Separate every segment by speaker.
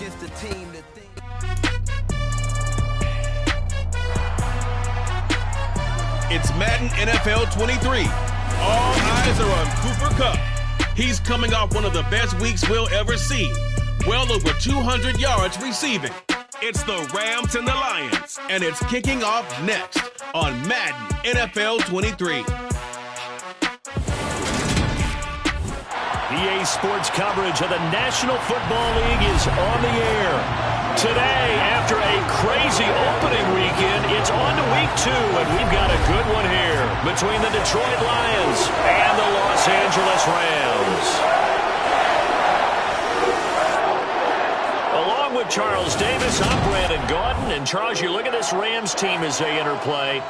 Speaker 1: against a team that thinks.
Speaker 2: It's Madden NFL 23. All eyes are on Cooper Kupp. He's coming off one of the best weeks we'll ever see. Well over 200 yards receiving. It's the Rams and the Lions, and it's kicking off next on Madden NFL 23.
Speaker 3: EA Sports coverage of the National Football League is on the air. Today, after a crazy opening weekend, it's on to week 2, and we've got a good one here between the Detroit Lions and the Los Angeles Rams. Along with Charles Davis, I'm Brandon Gaudin. And Charles, you look at this Rams team as they enter play.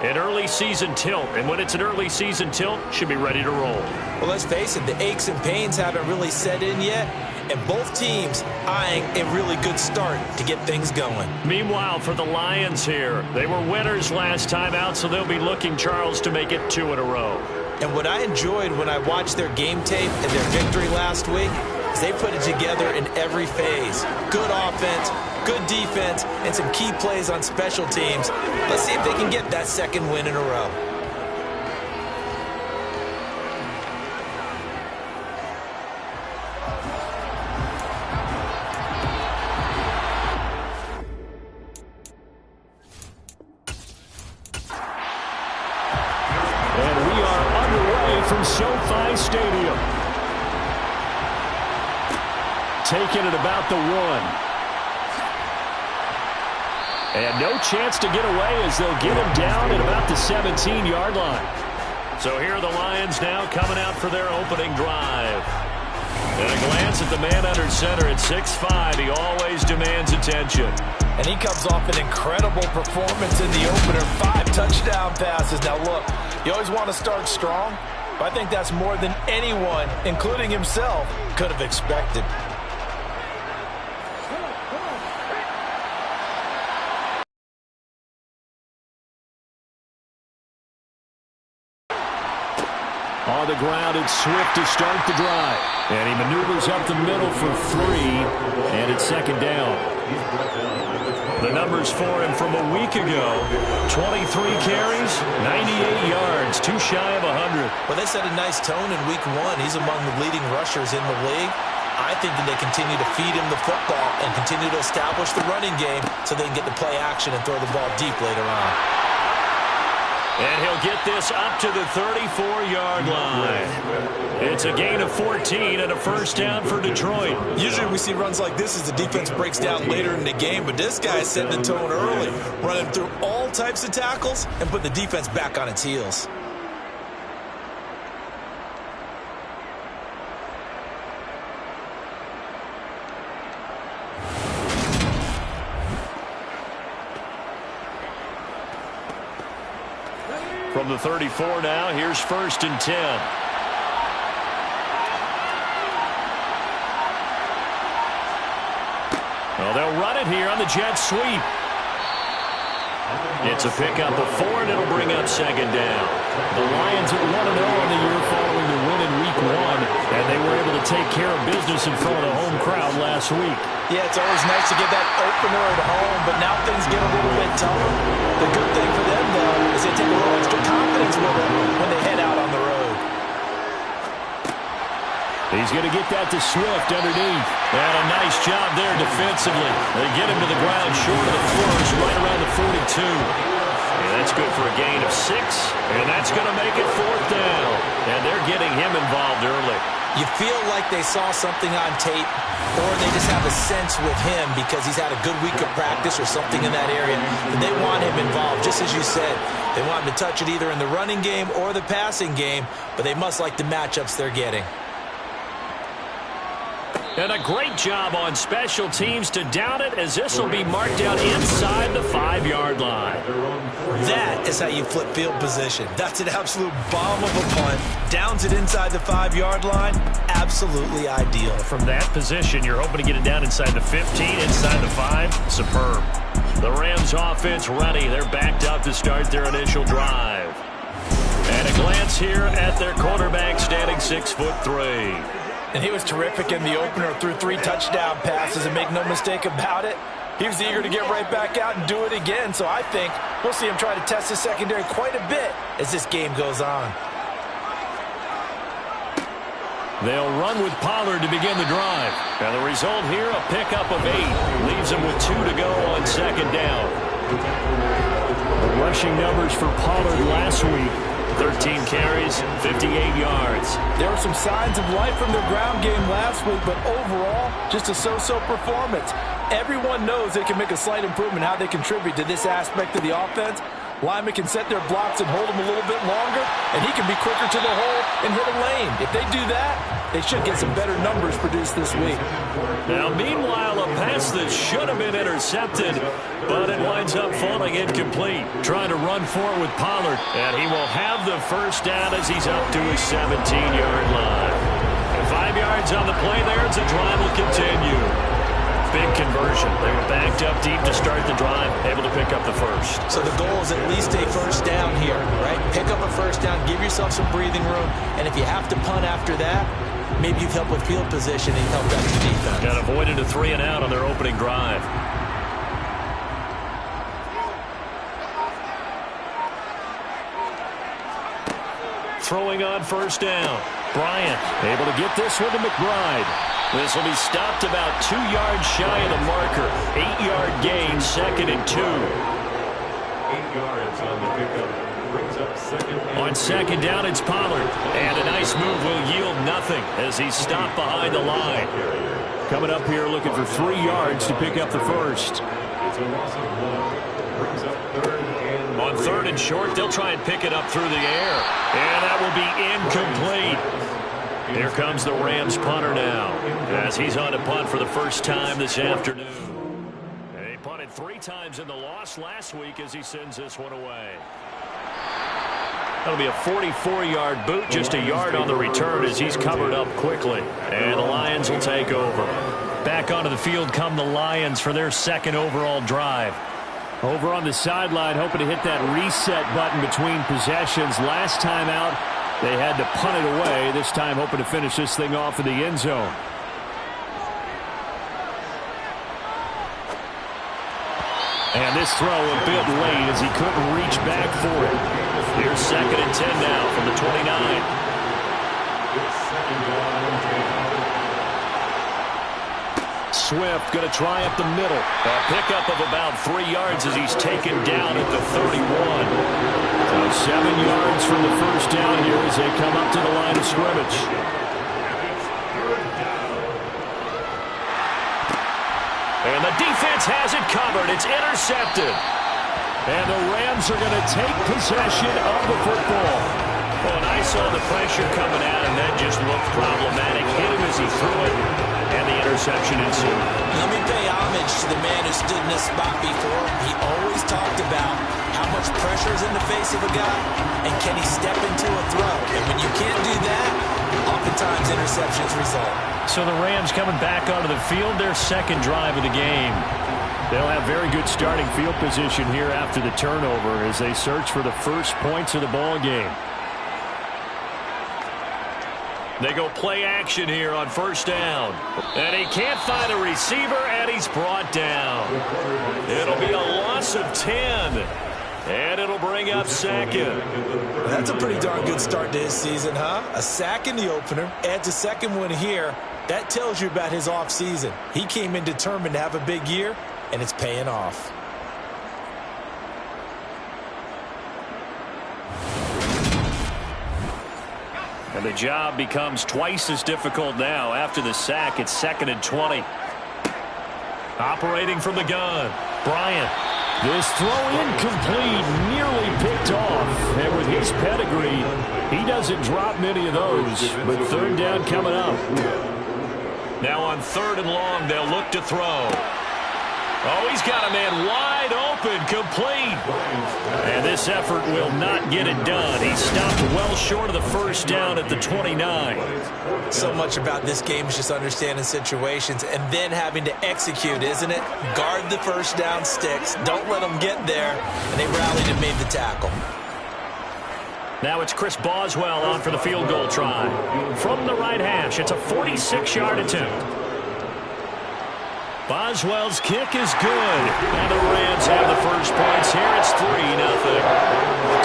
Speaker 3: An early season tilt, and when it's an early season tilt, should be ready to roll.
Speaker 4: Well, let's face it, the aches and pains haven't really set in yet, and both teams eyeing a really good start to get things going.
Speaker 3: Meanwhile, for the Lions here, they were winners last time out, so they'll be looking, Charles, to make it 2 in a row.
Speaker 4: And what I enjoyed when I watched their game tape and their victory last week is they put it together in every phase. Good offense, good defense, and some key plays on special teams. Let's see if they can get that second win in a row.
Speaker 3: And we are underway from SoFi Stadium. Taking it about the 1. And no chance to get away as they'll get him down at about the 17-yard line. So here are the Lions now coming out for their opening drive. And a glance at the man under center at 6'5". He always demands attention.
Speaker 4: And he comes off an incredible performance in the opener. 5 touchdown passes. Now look, you always want to start strong, but I think that's more than anyone, including himself, could have expected.
Speaker 3: On the ground, it's Swift to start the drive. And he maneuvers up the middle for 3, and it's second down. The numbers for him from a week ago: 23 carries, 98 yards, 2 shy of 100.
Speaker 4: Well, they set a nice tone in week 1. He's among the leading rushers in the league. I think that they continue to feed him the football and continue to establish the running game so they can get to play action and throw the ball deep later on.
Speaker 3: And he'll get this up to the 34-yard line. It's a gain of 14 and a first down for Detroit.
Speaker 4: Usually we see runs like this as the defense breaks down later in the game, but this guy is setting the tone early, running through all types of tackles and put the defense back on its heels.
Speaker 3: From the 34 now, here's 1st and 10. Well, they'll run it here on the jet sweep. It's a pickup of 4, and it'll bring up second down. The Lions at 1-0 on the year following the win in week 1, and they were able to take care of business in front of the home crowd last week.
Speaker 4: Yeah, it's always nice to get that opener at home, but now things get a little bit tougher. The good thing for them, though, is they take a little extra confidence with them when they head out on the road.
Speaker 3: He's going to get that to Swift underneath. And a nice job there defensively. They get him to the ground short of the first, right around the 42. And that's good for a gain of 6. And that's going to make it 4th down. And they're getting him involved early.
Speaker 4: You feel like they saw something on tape, or they just have a sense with him because he's had a good week of practice or something in that area. And they want him involved, just as you said. They want him to touch it either in the running game or the passing game, but they must like the matchups they're getting.
Speaker 3: And a great job on special teams to down it, as this will be marked out inside the 5-yard line.
Speaker 4: That is how you flip field position. That's an absolute bomb of a punt. Downs it inside the 5-yard line. Absolutely ideal.
Speaker 3: From that position, you're hoping to get it down inside the 15, inside the 5. Superb. The Rams offense ready. They're backed up to start their initial drive. And a glance here at their quarterback, standing 6'3".
Speaker 4: And he was terrific in the opener, threw 3 touchdown passes, and make no mistake about it, he was eager to get right back out and do it again. So I think we'll see him try to test his secondary quite a bit as this game goes on.
Speaker 3: They'll run with Pollard to begin the drive. And the result here, a pickup of 8. Leaves them with 2 to go on second down. The rushing numbers for Pollard last week: 13 carries, 58 yards.
Speaker 4: There were some signs of life from their ground game last week, but overall, just a so-so performance. Everyone knows they can make a slight improvement how they contribute to this aspect of the offense. Linemen can set their blocks and hold them a little bit longer, and he can be quicker to the hole and hit a lane. If they do that, they should get some better numbers produced this week.
Speaker 3: Now, meanwhile, a pass that should have been intercepted, but it winds up falling incomplete. Trying to run for it with Pollard, and he will have the first down as he's up to his 17-yard line. And 5 yards on the play there, as the drive will continue. Big conversion. They were backed up deep to start the drive, able to pick up the first.
Speaker 4: So the goal is at least a first down here, right? Pick up a first down, give yourself some breathing room, and if you have to punt after that, maybe you've helped with field position and helped out your defense.
Speaker 3: Got avoided a 3 and out on their opening drive. Throwing on first down. Bryant able to get this one to McBride. This will be stopped about 2 yards shy of the marker. 8-yard gain, 2nd and 2.
Speaker 1: 8 yards on the pickup. Brings up second.
Speaker 3: On second down, it's Pollard. And a nice move will yield nothing as he's stopped behind the line. Coming up here looking for 3 yards to pick up the first.
Speaker 1: It's a loss of 1. Brings up 3rd and 3.
Speaker 3: On 3rd and short, they'll try and pick it up through the air. And that will be incomplete. Here comes the Rams punter now, as he's on to punt for the first time this afternoon. He punted 3 times in the loss last week as he sends this one away. That'll be a 44-yard boot, just a yard on the return as he's covered up quickly. And the Lions will take over. Back onto the field come the Lions for their 2nd overall drive. Over on the sideline, hoping to hit that reset button between possessions. Last time out, they had to punt it away. This time hoping to finish this thing off in the end zone. And this throw a bit late as he couldn't reach back for it. Here's 2nd and 10 now from the 29. Swift going to try up the middle. A pickup of about 3 yards as he's taken down at the 31. So 7 yards from the first down here as they come up to the line of scrimmage. And the defense has it covered. It's intercepted. And the Rams are going to take possession of the football. Oh, and I saw the pressure coming at him. That just looked problematic. Hit him as he threw it. And the interception ensued.
Speaker 4: Let me pay homage to the man who stood in this spot before. He always talked about how much pressure is in the face of a guy, and can he step into a throw. And when you can't do that, oftentimes interceptions result.
Speaker 3: So the Rams coming back onto the field, their 2nd drive of the game. They'll have very good starting field position here after the turnover as they search for the first points of the ball game. They go play action here on first down. And he can't find a receiver, and he's brought down. It'll be a loss of 10. And it'll bring up 2nd.
Speaker 4: That's a pretty darn good start to his season, huh? A sack in the opener, adds a 2nd one here. That tells you about his offseason. He came in determined to have a big year, and it's paying off.
Speaker 3: And the job becomes twice as difficult now. After the sack, it's 2nd and 20. Operating from the gun, Bryant. This throw incomplete, nearly picked off. And with his pedigree, he doesn't drop many of those. But 3rd down coming up. Now on 3rd and long, they'll look to throw. Oh, he's got a man wide open, complete. And this effort will not get it done. He stopped well short of the first down at the 29.
Speaker 4: So much about this game is just understanding situations and then having to execute, isn't it? Guard the first down sticks. Don't let them get there. And they rallied and made the tackle.
Speaker 3: Now it's Chris Boswell on for the field goal try. From the right hash, it's a 46-yard attempt. Boswell's kick is good. And the Rams have the first points here. It's 3-0.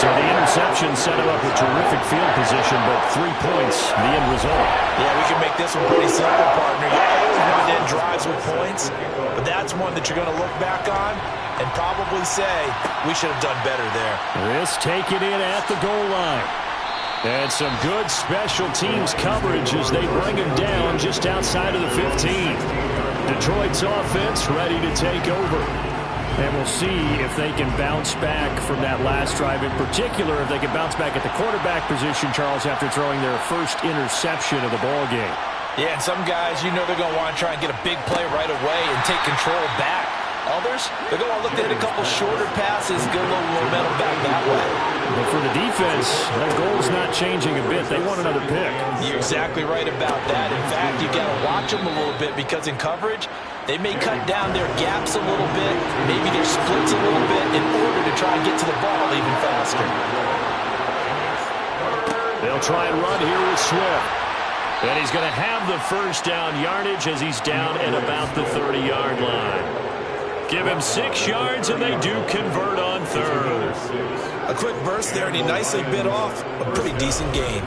Speaker 3: So the interception set him up with terrific field position, but 3 points, the end result.
Speaker 4: Yeah, we can make this one pretty simple, partner. You always want to end drives with points, but that's one that you're going to look back on and probably say, we should have done better there.
Speaker 3: This taken in at the goal line. And some good special teams coverage as they bring him down just outside of the 15. Detroit's offense ready to take over. And we'll see if they can bounce back from that last drive. In particular, if they can bounce back at the quarterback position, Charles, after throwing their first interception of the ball game.
Speaker 4: Yeah, and some guys, you know they're going to want to try and get a big play right away and take control back. Others, they're going to look to hit a couple shorter passes, get a little momentum back that way.
Speaker 3: But for the defense, their goal's not changing a bit. They want another pick.
Speaker 4: You're exactly right about that. In fact, you got to watch them a little bit because in coverage, they may cut down their gaps a little bit, maybe their splits a little bit in order to try and get to the ball even faster.
Speaker 3: They'll try and run here with Swift. And he's going to have the first down yardage as he's down at about the 30-yard line. Give him 6 yards, and they do convert on third.
Speaker 4: A quick burst there, and he nicely bit off a pretty decent gain.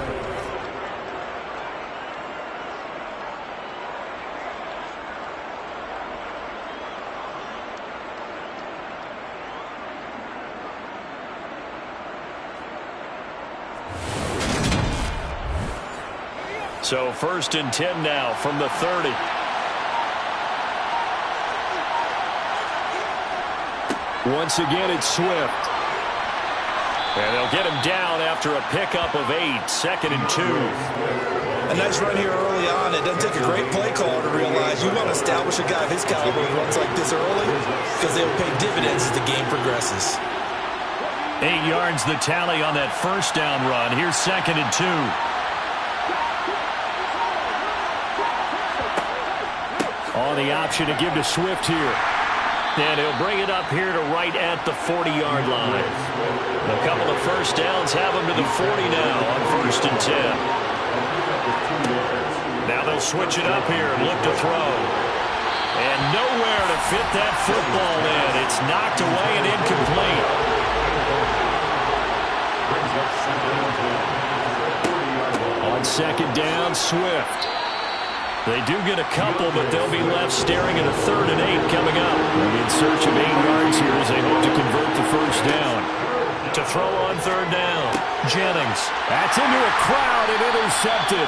Speaker 3: So 1st and 10 now from the 30. Once again, it's Swift. And they'll get him down after a pickup of 8, 2nd and 2.
Speaker 4: A nice run here early on. It doesn't take a great play caller to realize you want to establish a guy of his caliber who runs like this early because they will pay dividends as the game progresses.
Speaker 3: 8 yards the tally on that first down run. Here's 2nd and 2. On the option to give to Swift here. And he'll bring it up here to right at the 40-yard line. A couple of first downs have him to the 40 now on 1st and 10. Now they'll switch it up here and look to throw. And nowhere to fit that football in. It's knocked away and incomplete. On 2nd down, Swift. They do get a couple, but they'll be left staring at a 3rd and 8 coming up. In search of 8 yards here as they hope to convert the first down. To throw on 3rd down, Jennings. That's into a crowd and intercepted.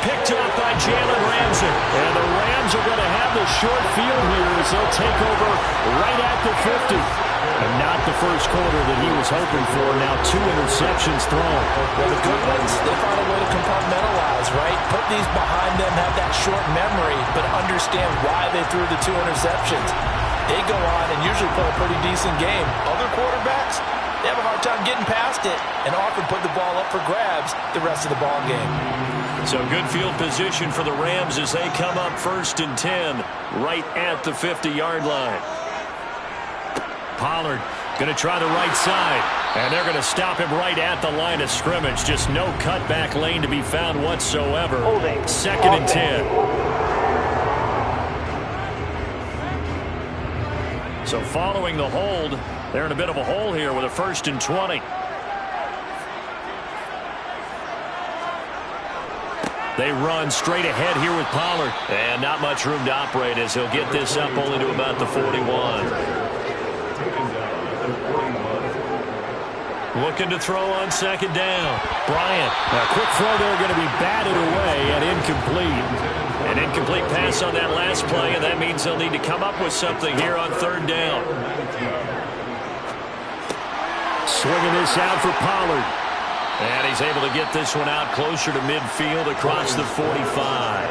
Speaker 3: Picked up by Jalen Ramsey. And the Rams are going to have the short field here as they'll take over right at the 50. And not the first quarter that he was hoping for. Now 2 interceptions thrown.
Speaker 4: Well, the good ones, they find a way to compartmentalize, right? Put these behind them, have that short memory, but understand why they threw the 2 interceptions. They go on and usually play a pretty decent game. Other quarterbacks, they have a hard time getting past it and often put the ball up for grabs the rest of the ball game.
Speaker 3: So good field position for the Rams as they come up 1st and 10 right at the 50-yard line. Pollard going to try the right side, and they're going to stop him right at the line of scrimmage. Just no cutback lane to be found whatsoever. 2nd and 10. So following the hold, they're in a bit of a hole here with a 1st and 20. They run straight ahead here with Pollard. And not much room to operate as he'll get this up only to about the 41. Looking to throw on 2nd down. Bryant. A quick throw there going to be batted away and incomplete. An incomplete pass on that last play, and that means they'll need to come up with something here on 3rd down. Swinging this out for Pollard. And he's able to get this one out closer to midfield across the 45.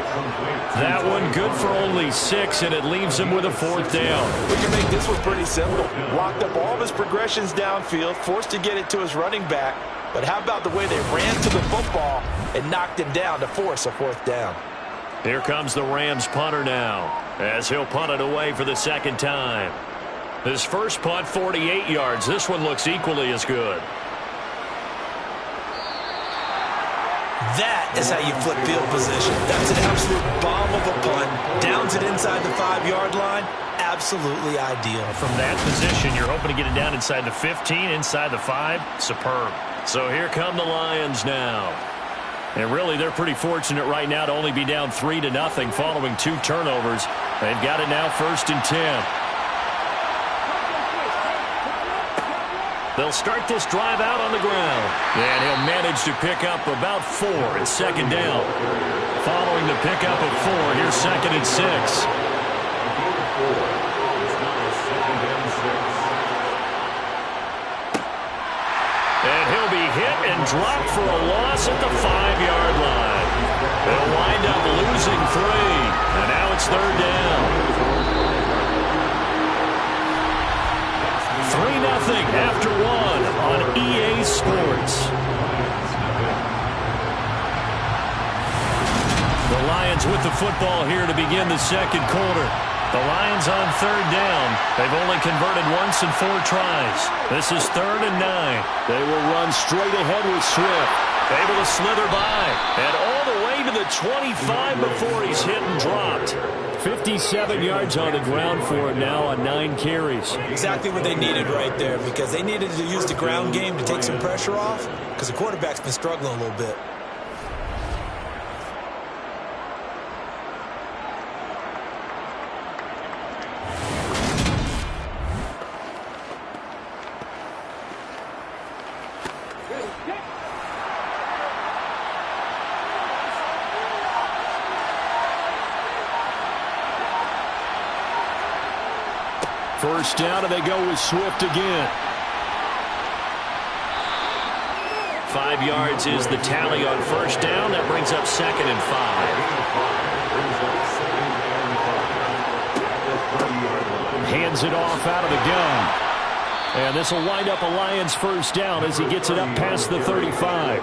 Speaker 3: That one good for only 6, and it leaves him with a 4th down.
Speaker 4: We can make this one pretty simple. Locked up all of his progressions downfield, forced to get it to his running back. But how about the way they ran to the football and knocked him down to force a 4th down?
Speaker 3: Here comes the Rams punter now as he'll punt it away for the 2nd time. His first punt, 48 yards. This one looks equally as good.
Speaker 4: That is how you flip field position. That's an absolute bomb of a punt. Downs it inside the 5-yard line. Absolutely ideal.
Speaker 3: From that position, you're hoping to get it down inside the 15, inside the 5. Superb. So here come the Lions now. And really, they're pretty fortunate right now to only be down 3-0 following 2 turnovers. They've got it now 1st and 10. They'll start this drive out on the ground. And he'll manage to pick up about 4 at 2nd down. Following the pickup of 4, here's 2nd and 6. And he'll be hit and dropped for a loss at the 5-yard line. They'll wind up losing 3. And now it's 3rd down. 3-0 after 1 on EA Sports. The Lions with the football here to begin the 2nd quarter. The Lions on 3rd down. They've only converted once in 4 tries. This is 3rd and 9. They will run straight ahead with Swift.
Speaker 2: Able to slither by. And all the way to the 25 before he's hit and dropped.
Speaker 3: 57 yards on the ground for him now on 9 carries.
Speaker 4: Exactly what they needed right there, because they needed to use the ground game to take some pressure off, because the quarterback's been struggling a little bit.
Speaker 3: First down, and they go with Swift again.
Speaker 2: 5 yards is the tally on 1st down. That brings up 2nd and 5.
Speaker 3: Hands it off out of the gun. And this will wind up a Lions 1st down as he gets it up past the 35.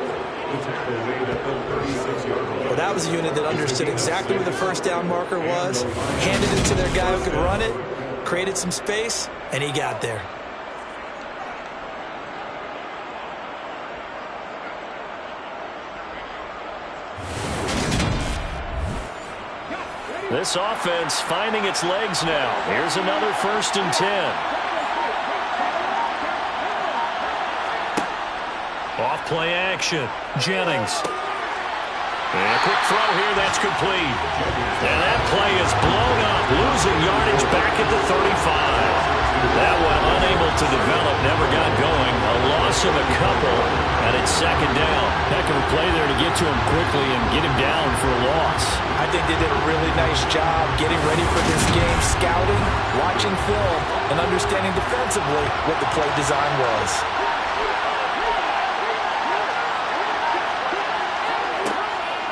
Speaker 4: Well, that was a unit that understood exactly where the 1st down marker was, handed it to their guy who could run it, created some space, and he got there.
Speaker 3: This offense finding its legs now. Here's another 1st and 10. Off play action. Jennings. And a quick throw here, that's complete. And that play is blown up, losing yardage back at the 35. That one unable to develop, never got going. A loss of a couple, and it's 2nd down. Heck of a play there to get to him quickly and get him down for a loss.
Speaker 4: I think they did a really nice job getting ready for this game, scouting, watching film, and understanding defensively what the play design was.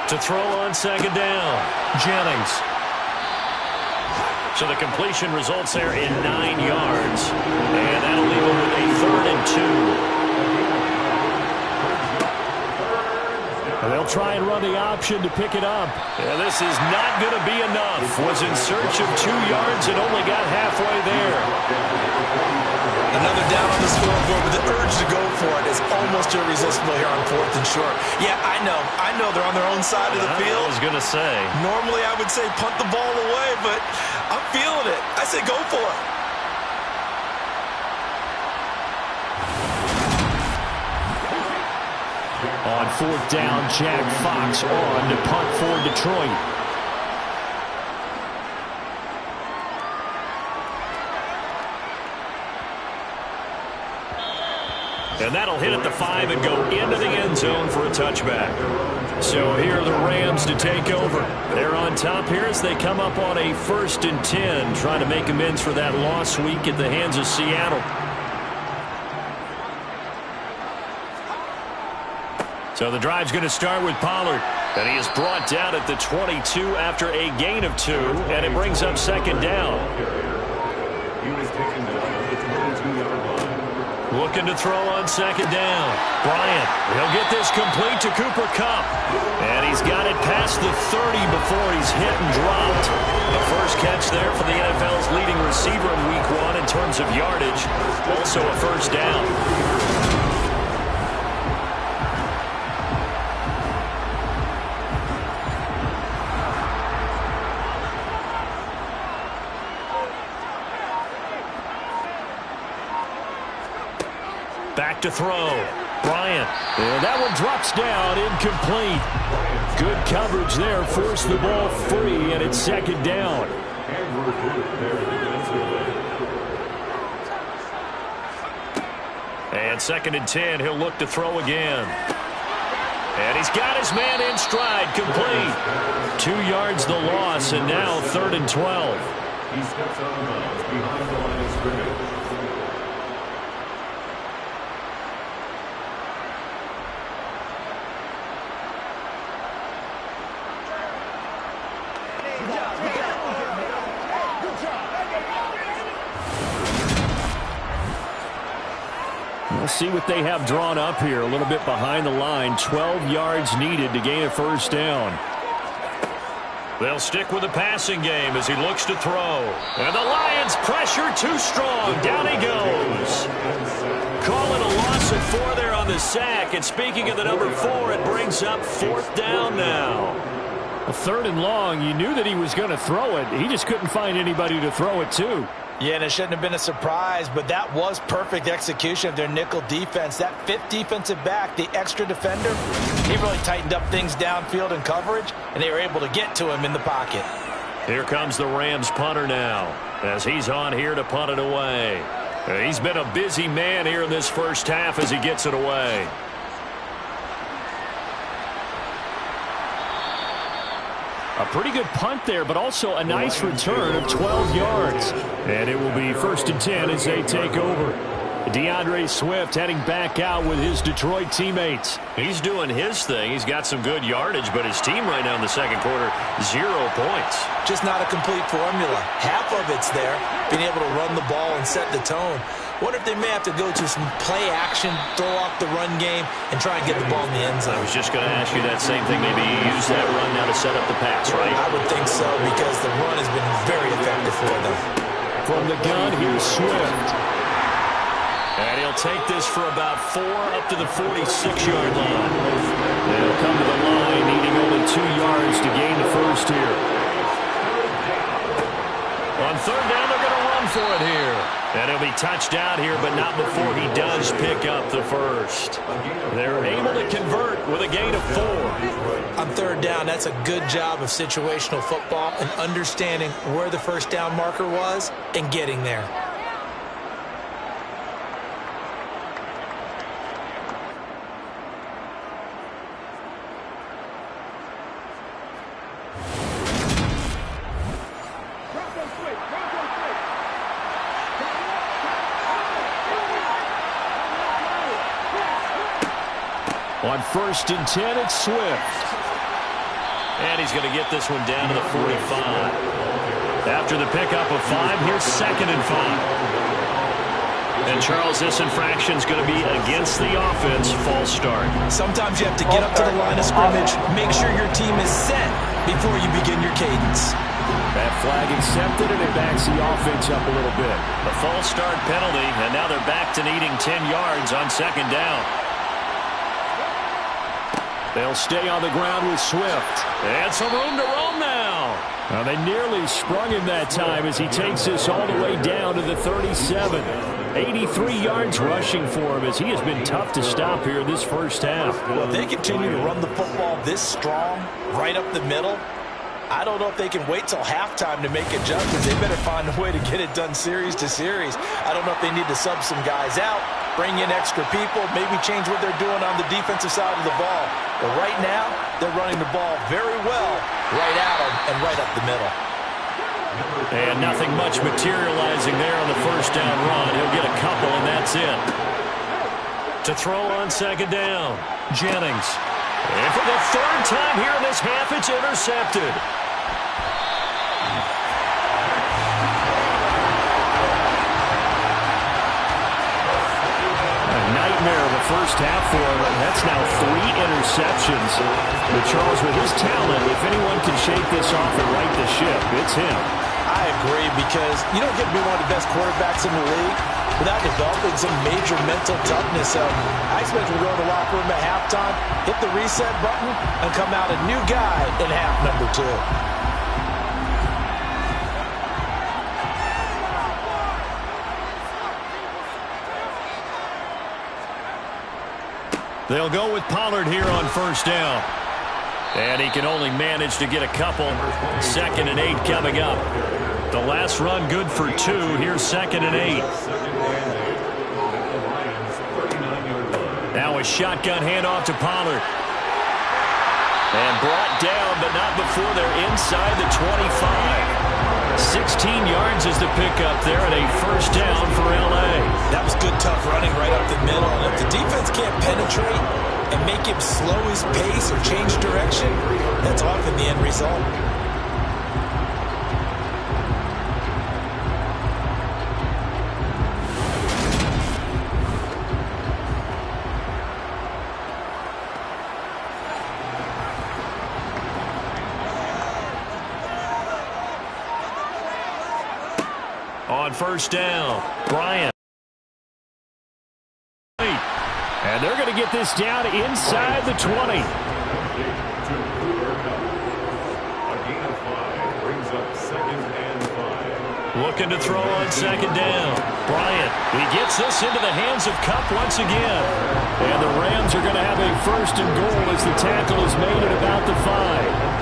Speaker 3: To throw on 2nd down, Jennings. So the completion results there in 9 yards. And that'll leave him with a 3rd and 2. And they'll try and run the option to pick it up. And this is not going to be enough. Was in search of 2 yards and only got halfway there.
Speaker 4: Another down on the scoreboard with the urge to go for it is almost irresistible here on 4th and short. Yeah, I know they're on their own side of the field.
Speaker 3: I was going to say.
Speaker 4: Normally I would say punt the ball away, but I'm feeling it. I say go for it.
Speaker 3: On 4th down, Jack Fox on to punt for Detroit. And that'll hit at the 5 and go into the end zone for a touchback. So here are the Rams to take over. They're on top here as they come up on a 1st and 10, trying to make amends for that loss week at the hands of Seattle. So the drive's going to start with Pollard. And he is brought down at the 22 after a gain of 2, and it brings up 2nd down.
Speaker 1: He was taken down at the 22-yard line.
Speaker 3: Looking to throw on 2nd down. Bryant, he'll get this complete to Cooper Kupp. And he's got it past the 30 before he's hit and dropped. The first catch there for the NFL's leading receiver in Week 1 in terms of yardage. Also a 1st down. Back to throw. Bryant. And that one drops down, incomplete. Good coverage there. Forced the ball free, and it's second down. And 2nd and 10, he'll look to throw again. And he's got his man in stride, complete. 2 yards the loss, and now 3rd and 12.
Speaker 1: He steps out of bounds behind the line of scrimmage.
Speaker 3: We'll see what they have drawn up here. A little bit behind the line. 12 yards needed to gain a first down. They'll stick with the passing game as he looks to throw. And the Lions pressure too strong. Down he goes. Calling a loss at 4 there on the sack. And speaking of the number 4, it brings up 4th down now. A 3rd and long. You knew that he was going to throw it. He just couldn't find anybody to throw it to.
Speaker 4: Yeah, and it shouldn't have been a surprise, but that was perfect execution of their nickel defense. That 5th defensive back, the extra defender, he really tightened up things downfield in coverage, and they were able to get to him in the pocket.
Speaker 3: Here comes the Rams punter now, as he's on here to punt it away. He's been a busy man here in this first half as he gets it away. A pretty good punt there, but also a nice return of 12 yards. And it will be 1st and 10 as they take over. DeAndre Swift heading back out with his Detroit teammates. He's doing his thing. He's got some good yardage, but his team right now in the 2nd quarter, 0 points.
Speaker 4: Just not a complete formula. Half of it's there, being able to run the ball and set the tone. Wonder if they may have to go to some play action, throw off the run game, and try and get the ball in the end zone.
Speaker 3: I was just going to ask you that same thing. Maybe you use that run now to set up the pass, right?
Speaker 4: I would think so, because the run has been very effective for them.
Speaker 3: From the gun, here's Swift. And he'll take this for about 4 up to the 46-yard line. They'll come to the line, needing only 2 yards to gain the first here. On 3rd down, they're going to run for it here. And he'll be touched out here, but not before he does pick up the first. They're able to convert with a gain of 4.
Speaker 4: On 3rd down, that's a good job of situational football and understanding where the first down marker was and getting there.
Speaker 3: On 1st and 10, it's Swift. And he's going to get this one down to the 45. After the pickup of 5, here's 2nd and 5. And Charles, this infraction's going to be against the offense. False start.
Speaker 4: Sometimes you have to get up to the line of scrimmage, make sure your team is set before you begin your cadence.
Speaker 3: That flag accepted, and it backs the offense up a little bit. The false start penalty, and now they're back to needing 10 yards on 2nd down. They'll stay on the ground with Swift. And some room to roam now. Now they nearly sprung him that time as he takes this all the way down to the 37. 83 yards rushing for him as he has been tough to stop here in this first half.
Speaker 4: Well, if they continue to run the football this strong, right up the middle, I don't know if they can wait till halftime to make adjustments. They better find a way to get it done series to series. I don't know if they need to sub some guys out, bring in extra people, maybe change what they're doing on the defensive side of the ball. But right now, they're running the ball very well right at them and right up the middle.
Speaker 3: And nothing much materializing there on the first down run. He'll get a couple, and that's it. To throw on 2nd down, Jennings. And for the 3rd time here in this half, it's intercepted. Nightmare of a first half for him. That's now 3 interceptions. But Charles, with his talent, if anyone can shake this off and right the ship, it's him.
Speaker 4: I agree, because you don't get to be one of the best quarterbacks in the league without developing some major mental toughness. So I expect him to go to the locker room at halftime, hit the reset button, and come out a new guy in half number 2.
Speaker 3: They'll go with Pollard here on first down. And he can only manage to get a couple. 2nd and 8 coming up. The last run good for 2. Here's 2nd and 8. Now a shotgun handoff to Pollard. And brought down, but not before they're inside the 25. 16 yards is the pickup there and a first down for L.A.
Speaker 4: That was good, tough running right up the middle. And if the defense can't penetrate and make him slow his pace or change direction, that's often the end result.
Speaker 3: On first down, Bryant. And they're going to get this down inside the 20.
Speaker 1: A gain of 5 brings up 2nd and 5.
Speaker 3: Looking to throw on 2nd down. Bryant, he gets this into the hands of Kupp once again. And the Rams are going to have a 1st and goal as the tackle is made at about the 5.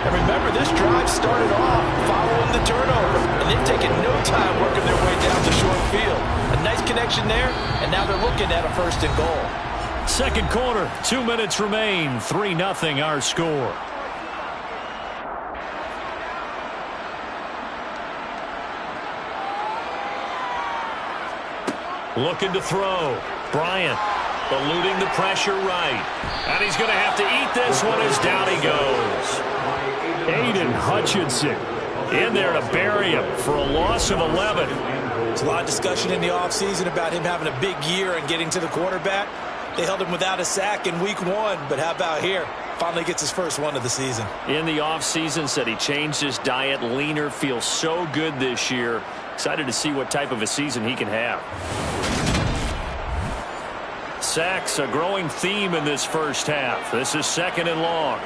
Speaker 4: And remember, this drive started off following the turnover, and they've taken no time working their way down the short field. A nice connection there, and now they're looking at a 1st and goal.
Speaker 3: Second quarter, 2 minutes remain, 3-0 our score. Looking to throw. Bryant eluding the pressure right. And he's going to have to eat this one as down he goes. Aiden Hutchinson in there to bury him for a loss of 11.
Speaker 4: There's a lot of discussion in the offseason about him having a big year and getting to the quarterback. They held him without a sack in week 1, but how about here? Finally gets his first one of the season.
Speaker 3: In the offseason, said he changed his diet, leaner, feels so good this year. Excited to see what type of a season he can have. Sacks, a growing theme in this first half. This is 2nd and long.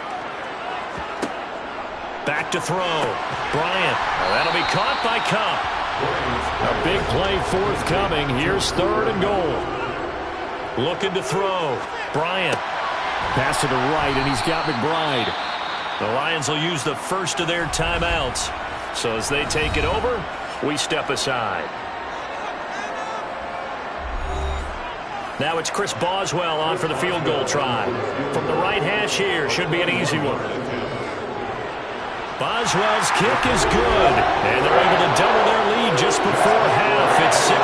Speaker 3: Back to throw. Bryant. Well, that'll be caught by Kupp. A big play forthcoming. Here's 3rd and goal. Looking to throw. Bryant. Pass to the right, and he's got McBride. The Lions will use the first of their timeouts. So as they take it over, we step aside. Now it's Chris Boswell on for the field goal try. From the right hash here, should be an easy one. Boswell's kick is good, and they're able to double their lead just before half. It's 6-0.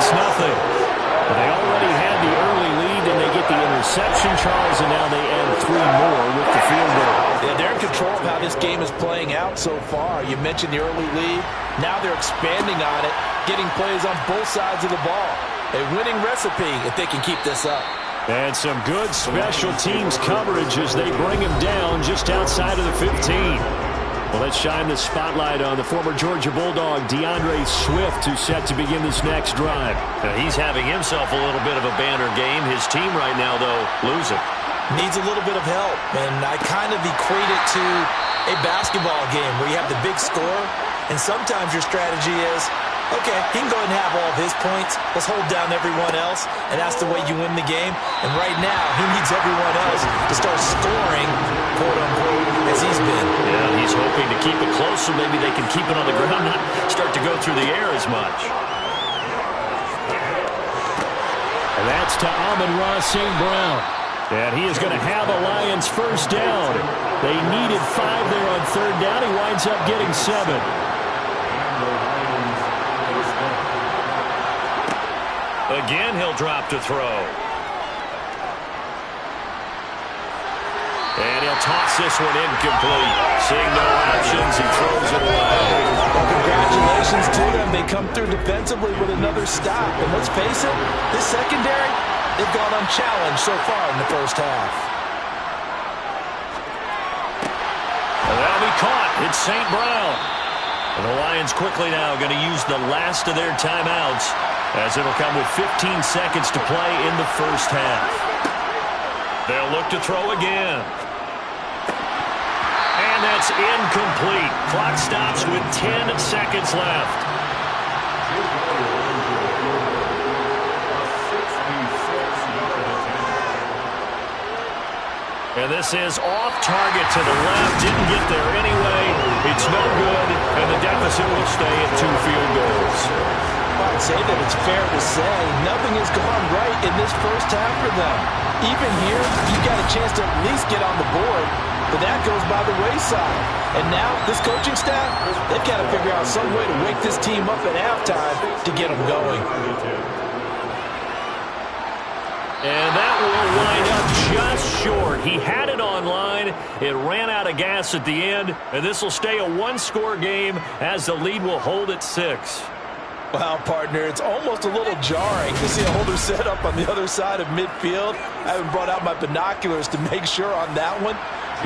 Speaker 3: But they already had the early lead, and they get the interception, Charles, and now they add 3 more with the field goal.
Speaker 4: Yeah, they're in control of how this game is playing out so far. You mentioned the early lead. Now they're expanding on it, getting plays on both sides of the ball. A winning recipe if they can keep this up.
Speaker 3: And some good special teams coverage as they bring him down just outside of the 15. Well, let's shine the spotlight on the former Georgia Bulldog, DeAndre Swift, who's set to begin this next drive. Now, he's having himself a little bit of a banner game. His team right now, though, losing.
Speaker 4: Needs a little bit of help, and I kind of equate it to a basketball game where you have the big score, and sometimes your strategy is, okay, he can go ahead and have all of his points. Let's hold down everyone else, and that's the way you win the game. And right now, he needs everyone else to start scoring, quote-unquote, as he's been.
Speaker 3: Yeah, he's hoping to keep it close so maybe they can keep it on the ground, not start to go through the air as much. And that's to Amon-Ra St. Brown. And he is going to have a Lions first down. They needed 5 there on 3rd down. He winds up getting 7. Again, he'll drop to throw. And he'll toss this one incomplete. Seeing no options, he throws it away.
Speaker 4: Well, congratulations to them. They come through defensively with another stop. And let's face it, this secondary, they've gone unchallenged so far in the first half.
Speaker 3: And that'll be caught. It's St. Brown. And the Lions quickly now going to use the last of their timeouts, as it'll come with 15 seconds to play in the first half. They'll look to throw again. And that's incomplete. Clock stops with 10 seconds left. And this is off target to the left. Didn't get there anyway. It's no good, and the deficit will stay at 2 field goals.
Speaker 4: I'd say that it's fair to say nothing has gone right in this first half for them. Even here, you've got a chance to at least get on the board, but that goes by the wayside. And now, this coaching staff, they've got to figure out some way to wake this team up at halftime to get them going.
Speaker 3: And that will wind up just short. He had it online. It ran out of gas at the end, and this will stay a 1-score game as the lead will hold at 6.
Speaker 4: Wow, partner, it's almost a little jarring to see a holder set up on the other side of midfield. I haven't brought out my binoculars to make sure on that one.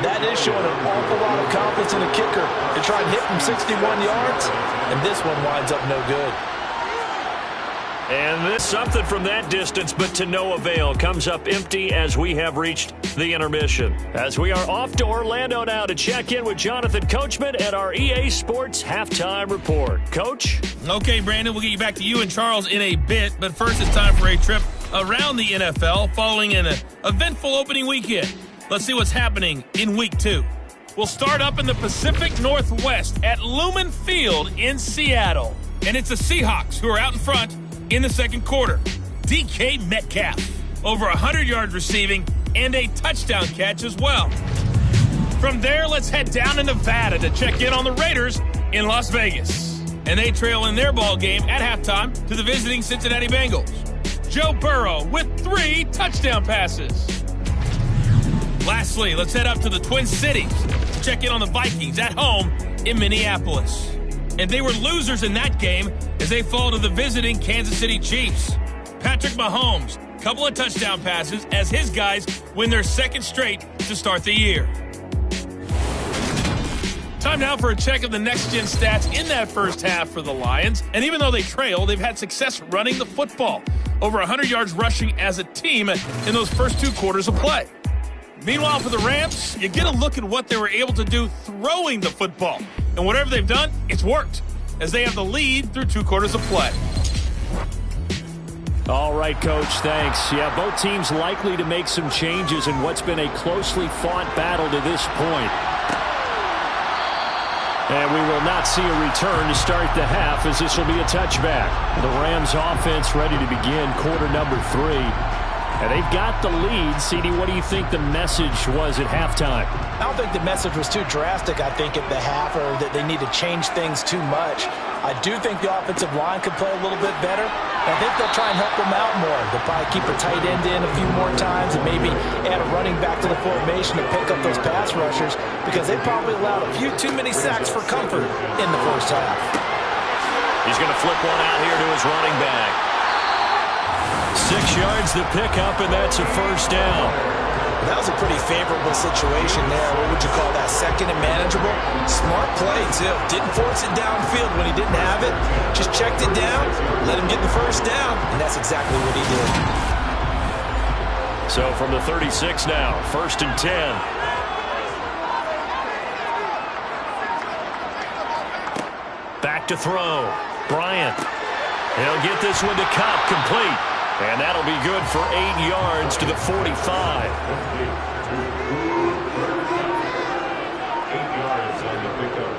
Speaker 4: That is showing an awful lot of confidence in the kicker to try and hit from 61 yards, and this one winds up no good.
Speaker 3: And this something from that distance, but to no avail. Comes up empty as we have reached the intermission. As we are off to Orlando now to check in with Jonathan Coachman at our EA Sports Halftime Report. Coach?
Speaker 2: Okay, Brandon, we'll get you back to you and Charles in a bit, but first it's time for a trip around the NFL following an eventful opening weekend. Let's see what's happening in Week 2. We'll start up in the Pacific Northwest at Lumen Field in Seattle. And it's the Seahawks who are out in front in the second quarter. DK Metcalf, over 100 yards receiving and a touchdown catch as well. From there, let's head down to Nevada to check in on the Raiders in Las Vegas. And they trail in their ball game at halftime to the visiting Cincinnati Bengals. Joe Burrow with 3 touchdown passes. Lastly, let's head up to the Twin Cities to check in on the Vikings at home in Minneapolis. And they were losers in that game as they fall to the visiting Kansas City Chiefs. Patrick Mahomes, couple of touchdown passes as his guys win their second straight to start the year. Time now for a check of the next-gen stats in that first half for the Lions. And even though they trail, they've had success running the football. Over 100 yards rushing as a team in those first 2 quarters of play. Meanwhile, for the Rams, you get a look at what they were able to do throwing the football. And whatever they've done, it's worked, as they have the lead through 2 quarters of play.
Speaker 3: All right, Coach, thanks. Yeah, both teams likely to make some changes in what's been a closely fought battle to this point. And we will not see a return to start the half, as this will be a touchback. The Rams offense ready to begin quarter number 3. And they've got the lead. CD, what do you think the message was at halftime?
Speaker 4: I don't think the message was too drastic, I think, at the half, or that they need to change things too much. I do think the offensive line could play a little bit better. I think they'll try and help them out more. They'll probably keep a tight end in a few more times and maybe add a running back to the formation to pick up those pass rushers, because they probably allowed a few too many sacks for comfort in the first half.
Speaker 3: He's going to flip one out here to his running back. 6 yards to pick up, and that's a first down.
Speaker 4: That was a pretty favorable situation there. What would you call that? Second and manageable? Smart play, too. Didn't force it downfield when he didn't have it. Just checked it down, let him get the first down, and that's exactly what he did.
Speaker 3: So from the 36 now, 1st and 10. Back to throw. Bryant. He'll get this one to Kupp, complete. And that'll be good for 8 yards to the 45.
Speaker 1: 8 yards on the pickup.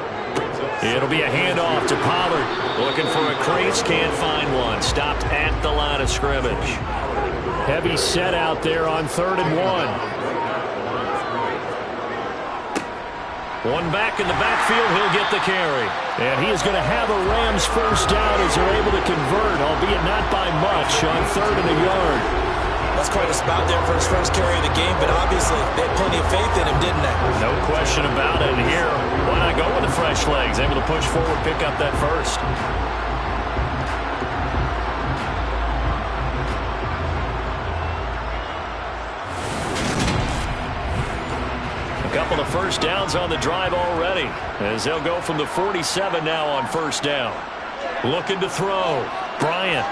Speaker 3: It'll be a handoff to Pollard. Looking for a crease, can't find one. Stopped at the line of scrimmage. Heavy set out there on 3rd and 1. One back in the backfield, he'll get the carry. And he is going to have a Rams first down as they're able to convert, albeit not by much, on 3rd and a yard.
Speaker 4: That's quite a spot there for his first carry of the game, but obviously they had plenty of faith in him, didn't they?
Speaker 3: No question about it. And here, why not go with the fresh legs? Able to push forward, pick up that first. A couple of first downs on the drive already, as they'll go from the 47 now on first down. Looking to throw. Bryant.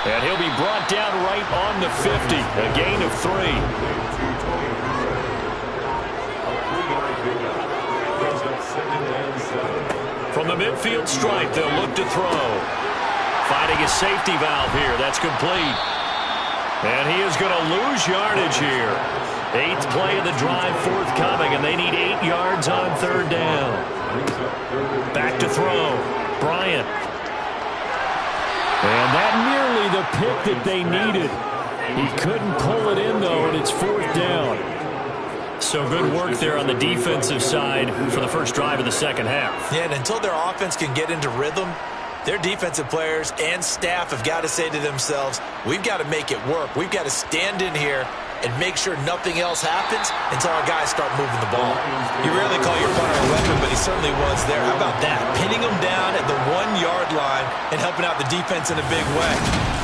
Speaker 3: And he'll be brought down right on the 50. A gain of 3. From the midfield stripe, they'll look to throw. Finding a safety valve here. That's complete. And he is going to lose yardage here. 8th play of the drive forthcoming, and they need 8 yards on 3rd down. Back to throw. Bryant. And that nearly the pick that they needed. He couldn't pull it in, though, and it's 4th down. So good work there on the defensive side for the first drive of the second half.
Speaker 4: Yeah, and until their offense can get into rhythm, their defensive players and staff have got to say to themselves, we've got to make it work. We've got to stand in here and make sure nothing else happens until our guys start moving the ball. You rarely call your punter a weapon, but he certainly was there. How about that? Pinning them down at the 1-yard line and helping out the defense in a big way.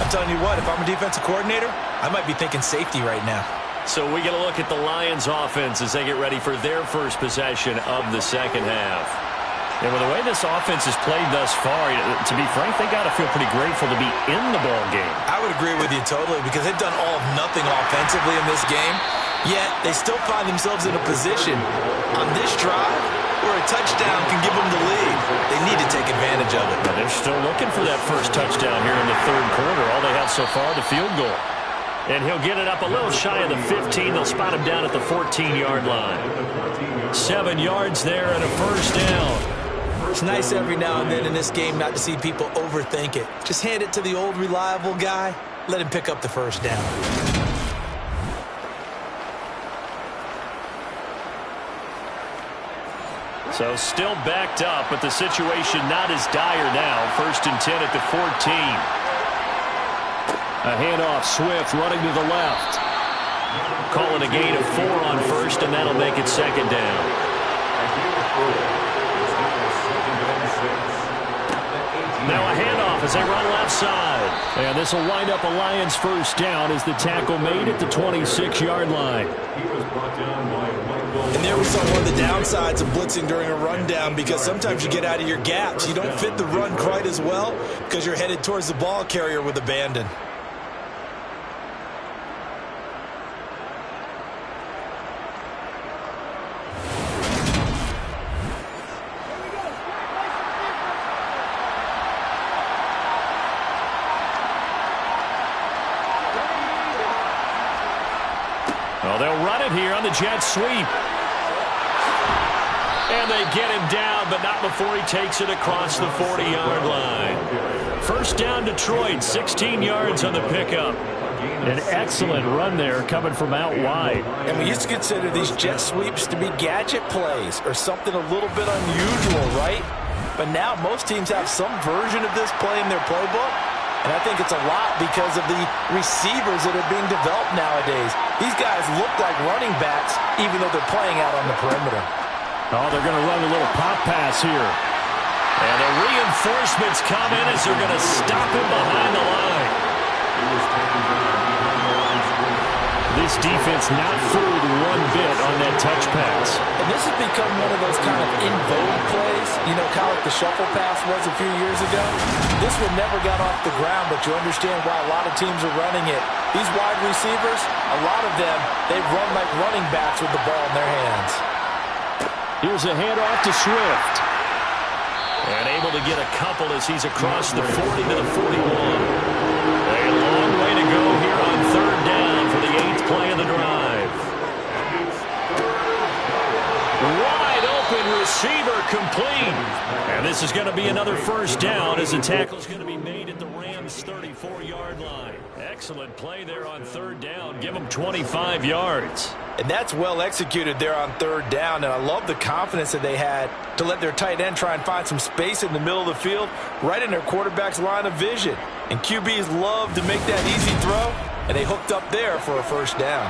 Speaker 4: I'm telling you what, if I'm a defensive coordinator, I might be thinking safety right now.
Speaker 3: So we get a look at the Lions offense as they get ready for their first possession of the second half. And with the way this offense has played thus far, to be frank, they got to feel pretty grateful to be in the ball game.
Speaker 4: I would agree with you totally because they've done all of nothing offensively in this game, yet they still find themselves in a position on this drive where a touchdown can give them the lead. They need to take advantage of it.
Speaker 3: Now they're still looking for that first touchdown here in the 3rd quarter. All they have so far, the field goal. And he'll get it up a little shy of the 15. They'll spot him down at the 14-yard line. 7 yards there and a first down.
Speaker 4: It's nice every now and then in this game not to see people overthink it. Just hand it to the old reliable guy. Let him pick up the first down.
Speaker 3: So still backed up, but the situation not as dire now. 1st and 10 at the 14. A handoff, Swift running to the left. Call it a gain of 4 on 1st, and that'll make it 2nd down. Now a handoff as they run left side. And this will wind up a Lions first down as the tackle made at the 26-yard line.
Speaker 4: And there we saw one of the downsides of blitzing during a rundown because sometimes you get out of your gaps. You don't fit the run quite as well because you're headed towards the ball carrier with abandon.
Speaker 3: Well, they'll run it here on the jet sweep. And they get him down, but not before he takes it across the 40-yard line. First down, Detroit, 16 yards on the pickup. An excellent run there coming from out wide.
Speaker 4: And we used to consider these jet sweeps to be gadget plays or something a little bit unusual, right? But now most teams have some version of this play in their playbook. And I think it's a lot because of the receivers that are being developed nowadays. These guys look like running backs even though they're playing out on the perimeter.
Speaker 3: Oh, they're going to run a little pop pass here. And the reinforcements come in as they're going to stop him behind the line. This defense not fooled one bit on that touch pass.
Speaker 4: And this has become one of those kind of in vogue plays, you know, kind of like the shuffle pass was a few years ago. This one never got off the ground, but you understand why a lot of teams are running it. These wide receivers, a lot of them, they run like running backs with the ball in their hands.
Speaker 3: Here's a handoff to Swift. And able to get a couple as he's across the 40 to the 41. A long way to go here on 3rd down for the 8th play of the drive. Wide open receiver complete. And this is going to be another first down as the tackle is going to be made at the Rams' 34-yard line. Excellent play there on 3rd down. Give them 25 yards.
Speaker 4: And that's well executed there on 3rd down. And I love the confidence that they had to let their tight end try and find some space in the middle of the field, right in their quarterback's line of vision. And QBs love to make that easy throw, and they hooked up there for a first down.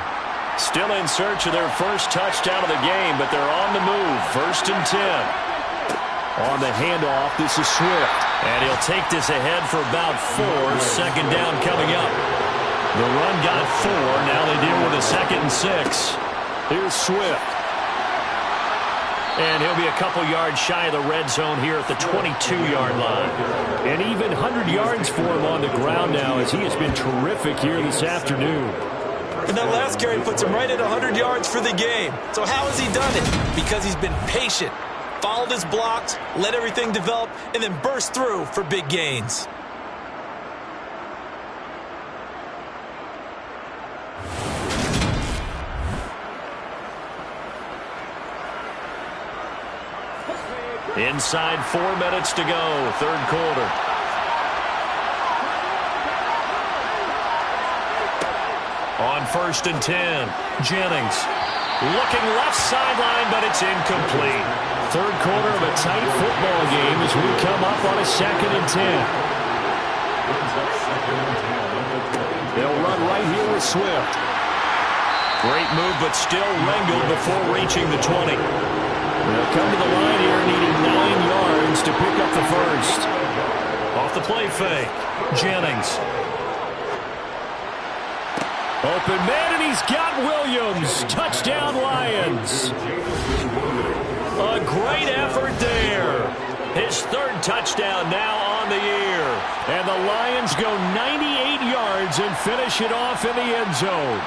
Speaker 3: Still in search of their first touchdown of the game, but they're on the move. 1st and 10. On the handoff, this is Swift. And he'll take this ahead for about 4. 2nd down coming up. The run got 4. Now they deal with a 2nd and 6. Here's Swift. And he'll be a couple yards shy of the red zone here at the 22-yard line. And even 100 yards for him on the ground now as he has been terrific here this afternoon.
Speaker 4: And that last carry puts him right at 100 yards for the game. So how has he done it? Because he's been patient, followed his blocks, let everything develop, and then burst through for big gains.
Speaker 3: Inside 4 minutes to go, third quarter. On 1st and 10, Jennings looking left sideline, but it's incomplete. Third quarter of a tight football game as we come up on a 2nd and 10. They'll run right here with Swift. Great move, but still wrangled before reaching the 20. They'll come to the line here needing 9 yards to pick up the first. Off the play fake, Jennings. Open man, and he's got Williams. Touchdown, Lions. A great effort there. His 3rd touchdown now on the year. And the Lions go 98 yards and finish it off in the end zone.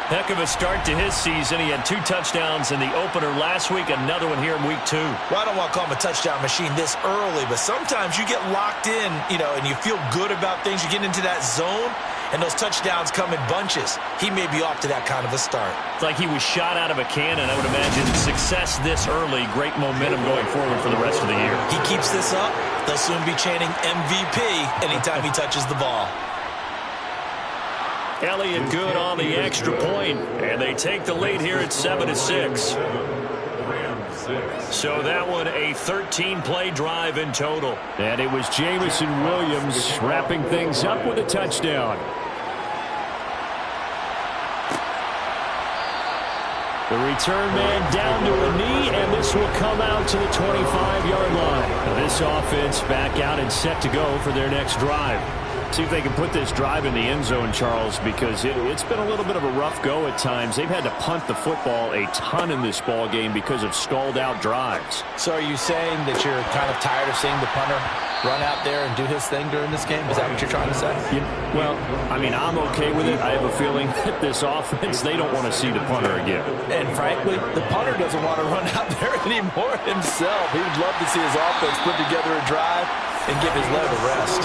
Speaker 3: Heck of a start to his season. He had 2 touchdowns in the opener last week, another one here in week 2.
Speaker 4: Well, I don't want to call him a touchdown machine this early, but sometimes you get locked in, and you feel good about things. You get into that zone, and those touchdowns come in bunches. He may be off to that kind of a start.
Speaker 3: It's like he was shot out of a cannon. I would imagine success this early, great momentum going forward for the rest of the year.
Speaker 4: He keeps this up, they'll soon be chanting MVP anytime he touches the ball.
Speaker 3: Elliott good on the extra point, and they take the lead here at 7-6. So that one a 13-play drive in total. And it was Jameson Williams wrapping things up with a touchdown. The return man down to a knee, and this will come out to the 25-yard line. Now this offense back out and set to go for their next drive. See if they can put this drive in the end zone, Charles, because it's been a little bit of a rough go at times. They've had to punt the football a ton in this ball game because of stalled-out drives.
Speaker 4: So are you saying that you're kind of tired of seeing the punter run out there and do his thing during this game? Is that what you're trying to say?
Speaker 3: Well, I mean, I'm okay with it. I have a feeling that this offense, they don't want to see the punter again.
Speaker 4: And frankly, the punter doesn't want to run out there anymore himself. He would love to see his offense put together a drive and give his leg a rest.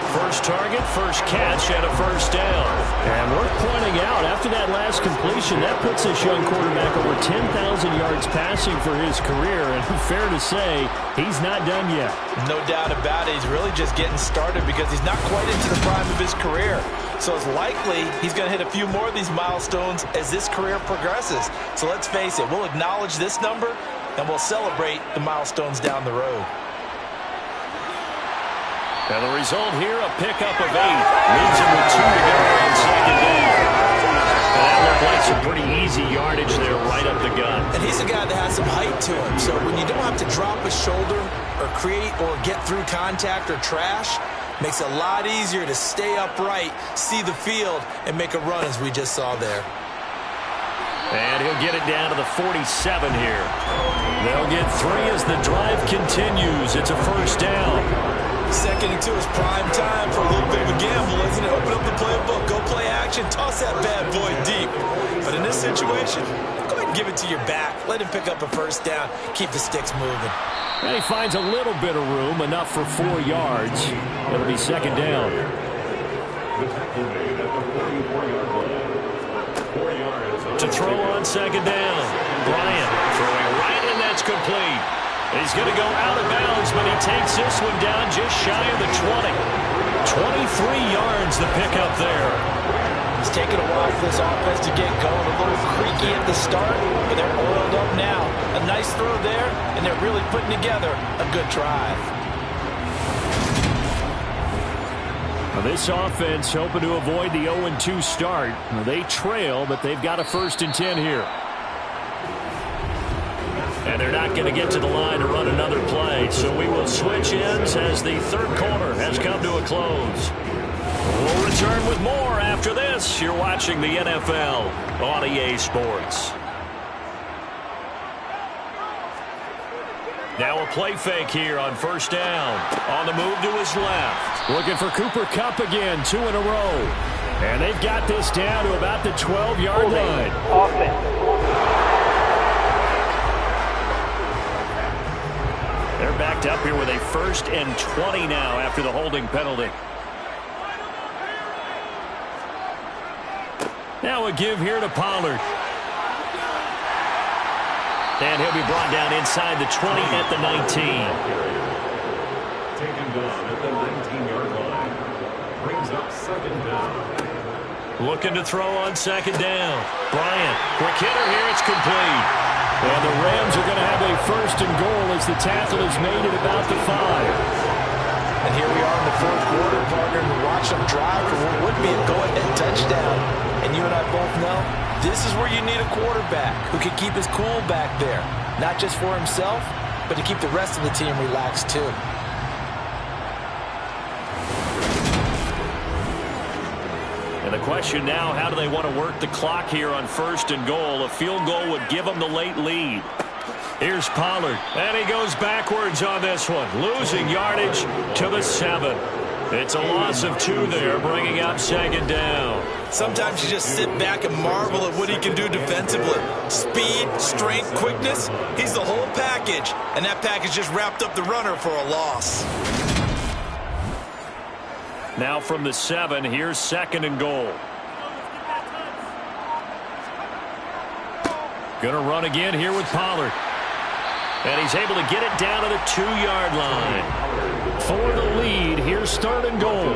Speaker 3: First target, first catch, and a first down. And worth pointing out, after that last completion, that puts this young quarterback over 10,000 yards passing for his career. And fair to say, he's not done yet.
Speaker 4: No doubt about it. He's really just getting started because he's not quite into the prime of his career. So it's likely he's going to hit a few more of these milestones as this career progresses. So let's face it, we'll acknowledge this number, and we'll celebrate the milestones down the road.
Speaker 3: And the result here, a pickup of 8. Leads him with 2 to go on second down. That looked like some pretty easy yardage there right up the gut.
Speaker 4: And he's a guy that has some height to him. So when you don't have to drop a shoulder or create or get through contact or trash, makes it a lot easier to stay upright, see the field, and make a run as we just saw there.
Speaker 3: And he'll get it down to the 47 here. They'll get 3 as the drive continues. It's a first down.
Speaker 4: 2nd and 2 is prime time for a little bit of a gamble, isn't it? Open up the playbook, go play action, toss that bad boy deep. But in this situation, go ahead and give it to your back. Let him pick up a first down, keep the sticks moving.
Speaker 3: And he finds a little bit of room, enough for 4 yards. It'll be second down. To throw on second down. Bryant throwing right, and that's complete. He's going to go out of bounds, but he takes this one down just shy of the 20. 23 yards the pickup there.
Speaker 4: It's taken a while for this offense to get going. A little creaky at the start, but they're oiled up now. A nice throw there, and they're really putting together a good drive.
Speaker 3: Now this offense hoping to avoid the 0-2 start. Now they trail, but they've got a 1st and 10 here. And they're not going to get to the line to run another play. So we will switch ends as the third quarter has come to a close. We'll return with more after this. You're watching the NFL on EA Sports. Now a play fake here on first down. On the move to his left. Looking for Cooper Kupp again, 2 in a row. And they've got this down to about the 12-yard line. They're backed up here with a 1st and 20 now after the holding penalty. Now a give here to Pollard. And he'll be brought down inside the 20 at the 19.
Speaker 1: Taken down at the 19-yard line. Brings up second down.
Speaker 3: Looking to throw on second down. Bryant, quick hitter here, it's complete. And the Rams are going to have a first and goal as the tackle is made at about the 5.
Speaker 4: And here we are in the fourth quarter, partner, and watch them drive for what would be a go-ahead touchdown. And you and I both know this is where you need a quarterback who can keep his cool back there. Not just for himself, but to keep the rest of the team relaxed too.
Speaker 3: And the question now, how do they want to work the clock here on first and goal? A field goal would give them the late lead. Here's Pollard, and he goes backwards on this one, losing yardage to the 7. It's a loss of 2 there, bringing up second down.
Speaker 4: Sometimes you just sit back and marvel at what he can do defensively. Speed, strength, quickness, he's the whole package. And that package just wrapped up the runner for a loss.
Speaker 3: Now from the 7, here's second and goal. Gonna run again here with Pollard. And he's able to get it down to the 2-yard line. For the lead, here's third and goal.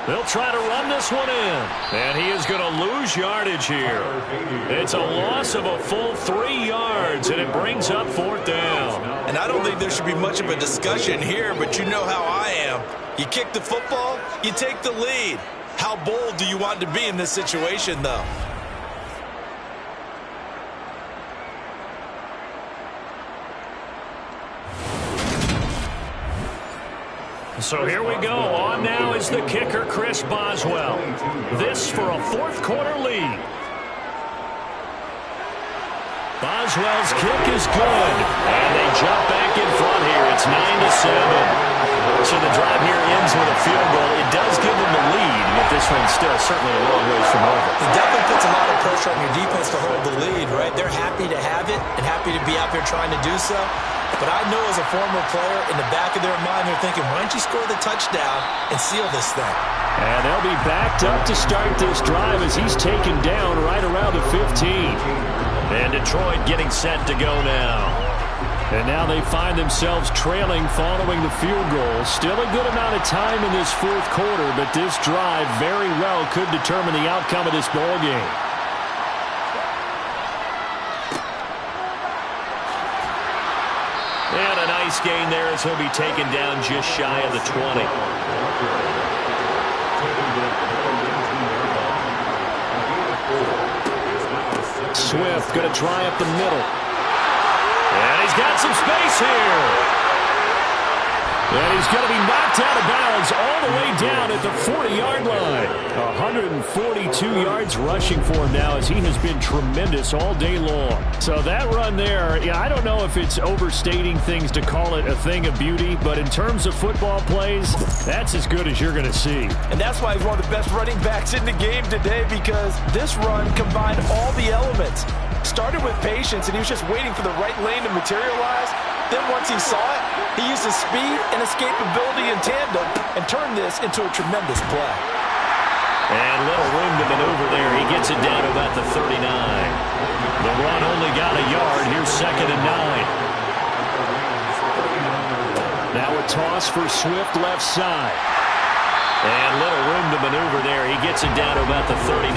Speaker 3: They'll try to run this one in. And he is going to lose yardage here. It's a loss of a full 3 yards, and it brings up fourth down.
Speaker 4: And I don't think there should be much of a discussion here, but you know how I am. You kick the football, you take the lead. How bold do you want to be in this situation, though?
Speaker 3: So here we go. On now is the kicker, Chris Boswell. This for a fourth quarter lead. Boswell's kick is good. And they jump back in front here. It's 9-7. So the drive here ends with a field goal. It does give them the lead, but this one's still certainly a long ways from over.
Speaker 4: It definitely puts a lot of pressure on your defense to hold the lead, right? They're happy to have it and happy to be out there trying to do so. But I know as a former player, in the back of their mind, they're thinking, why don't you score the touchdown and seal this thing?
Speaker 3: And they'll be backed up to start this drive as he's taken down right around the 15. And Detroit getting set to go now. And now they find themselves trailing following the field goal. Still a good amount of time in this fourth quarter, but this drive very well could determine the outcome of this ball game. And a nice gain there as he'll be taken down just shy of the 20. Swift going to try up the middle. And he's got some space here. And he's going to be knocked out of bounds all the way down at the 40-yard line. 142 yards rushing for him now as he has been tremendous all day long. So that run there, yeah, I don't know if it's overstating things to call it a thing of beauty, but in terms of football plays, that's as good as you're going to see.
Speaker 4: And that's why he's one of the best running backs in the game today, because this run combined all the elements. Started with patience, and he was just waiting for the right lane to materialize. Then once he saw it, he used his speed and escapability in tandem and turned this into a tremendous play.
Speaker 3: And little room to maneuver there. He gets it down to about the 39. The run only got a yard. Here's second and 9. Now a toss for Swift left side. And little room to maneuver there. He gets it down to about the 39.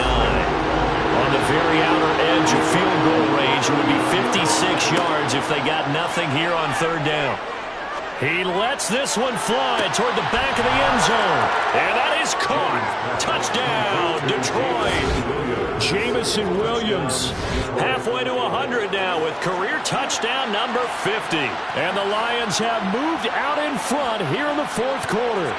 Speaker 3: On the very outer edge of field goal range, it would be 56 yards if they got nothing here on third down. He lets this one fly toward the back of the end zone. And that is caught. Touchdown, Detroit. Jameson Williams halfway to 100 now with career touchdown number 50. And the Lions have moved out in front here in the fourth quarter.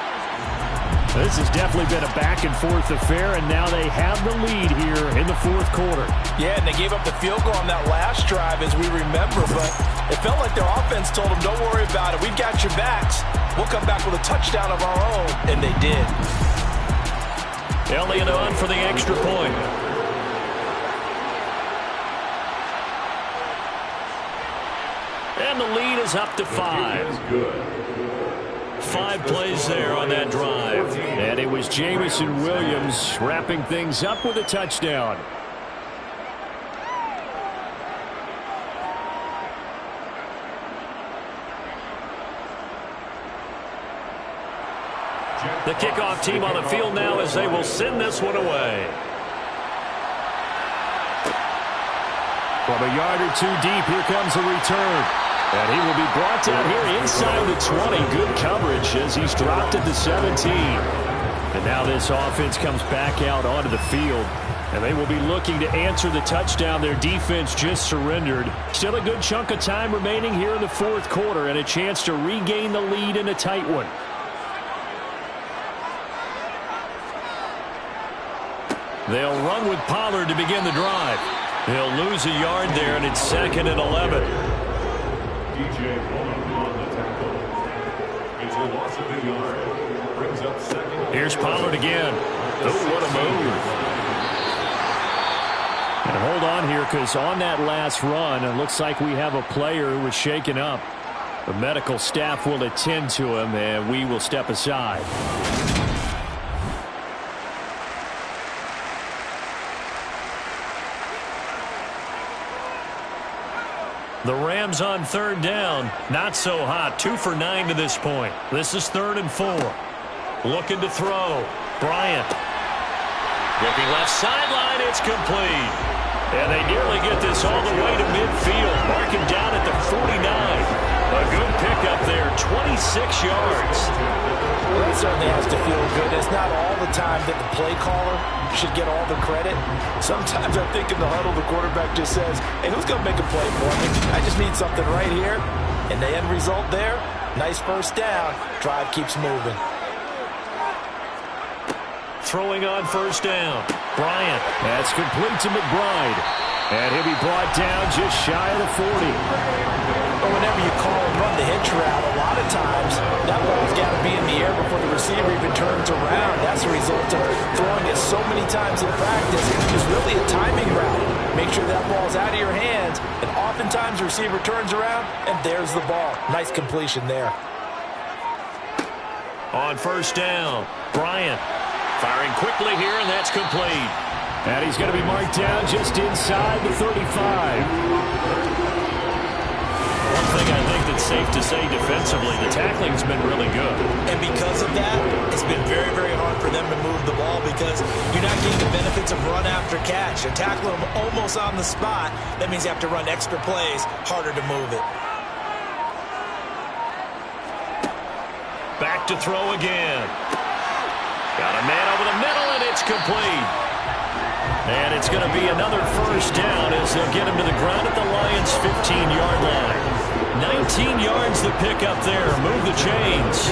Speaker 3: This has definitely been a back-and-forth affair, and now they have the lead here in the fourth quarter.
Speaker 4: Yeah, and they gave up the field goal on that last drive, as we remember, but it felt like their offense told them, don't worry about it. We've got your backs. We'll come back with a touchdown of our own, and they did.
Speaker 3: Elliott on for the extra point. And the lead is up to 5. 5 plays there on that drive. And it was Jameson Williams wrapping things up with a touchdown. The kickoff team on the field now as they will send this one away. From a yard or 2 deep, here comes a return. And he will be brought down here inside the 20. Good coverage as he's dropped at the 17. And now this offense comes back out onto the field. And they will be looking to answer the touchdown their defense just surrendered. Still a good chunk of time remaining here in the 4th quarter and a chance to regain the lead in a tight one. They'll run with Pollard to begin the drive. He'll lose a yard there, and it's 2nd and 11.
Speaker 1: DJ on the tackle. It's a loss of a yard. Brings up 2nd.
Speaker 3: Here's Pollard again. Oh, what a move. And hold on here, because on that last run, it looks like we have a player who was shaken up. The medical staff will attend to him, and we will step aside. The Rams on 3rd down. Not so hot. 2 for 9 to this point. This is 3rd and 4. Looking to throw. Bryant. Looking left sideline. It's complete. And they nearly get this all the way to midfield. Mark him down at the 49. A good pickup there. 26 yards.
Speaker 4: Well, that certainly has to feel good. It's not all the time that the play caller should get all the credit. Sometimes I think in the huddle, the quarterback just says, hey, who's going to make a play for me? I just need something right here. And the end result there, nice first down. Drive keeps moving.
Speaker 3: Throwing on 1st down. Bryant. That's complete to McBride. And he'll be brought down just shy of the 40.
Speaker 4: But whenever you call and run the hitch route, a lot of times that ball's got to be in the air before the receiver even turns around. That's a result of throwing it so many times in practice. It's really a timing route. Make sure that ball's out of your hands, and oftentimes the receiver turns around, and there's the ball. Nice completion there.
Speaker 3: On 1st down, Bryant firing quickly here, and that's complete. And he's going to be marked down just inside the 35. One thing I think that's safe to say defensively, the tackling's been really good.
Speaker 4: And because of that, it's been very, very hard for them to move the ball because you're not getting the benefits of run after catch. You're tackling them almost on the spot. That means you have to run extra plays, harder to move it.
Speaker 3: Back to throw again. Got a man over the middle, and it's complete. And it's going to be another 1st down as they'll get him to the ground at the Lions' 15-yard line. 19 yards to pick up there. Move the chains.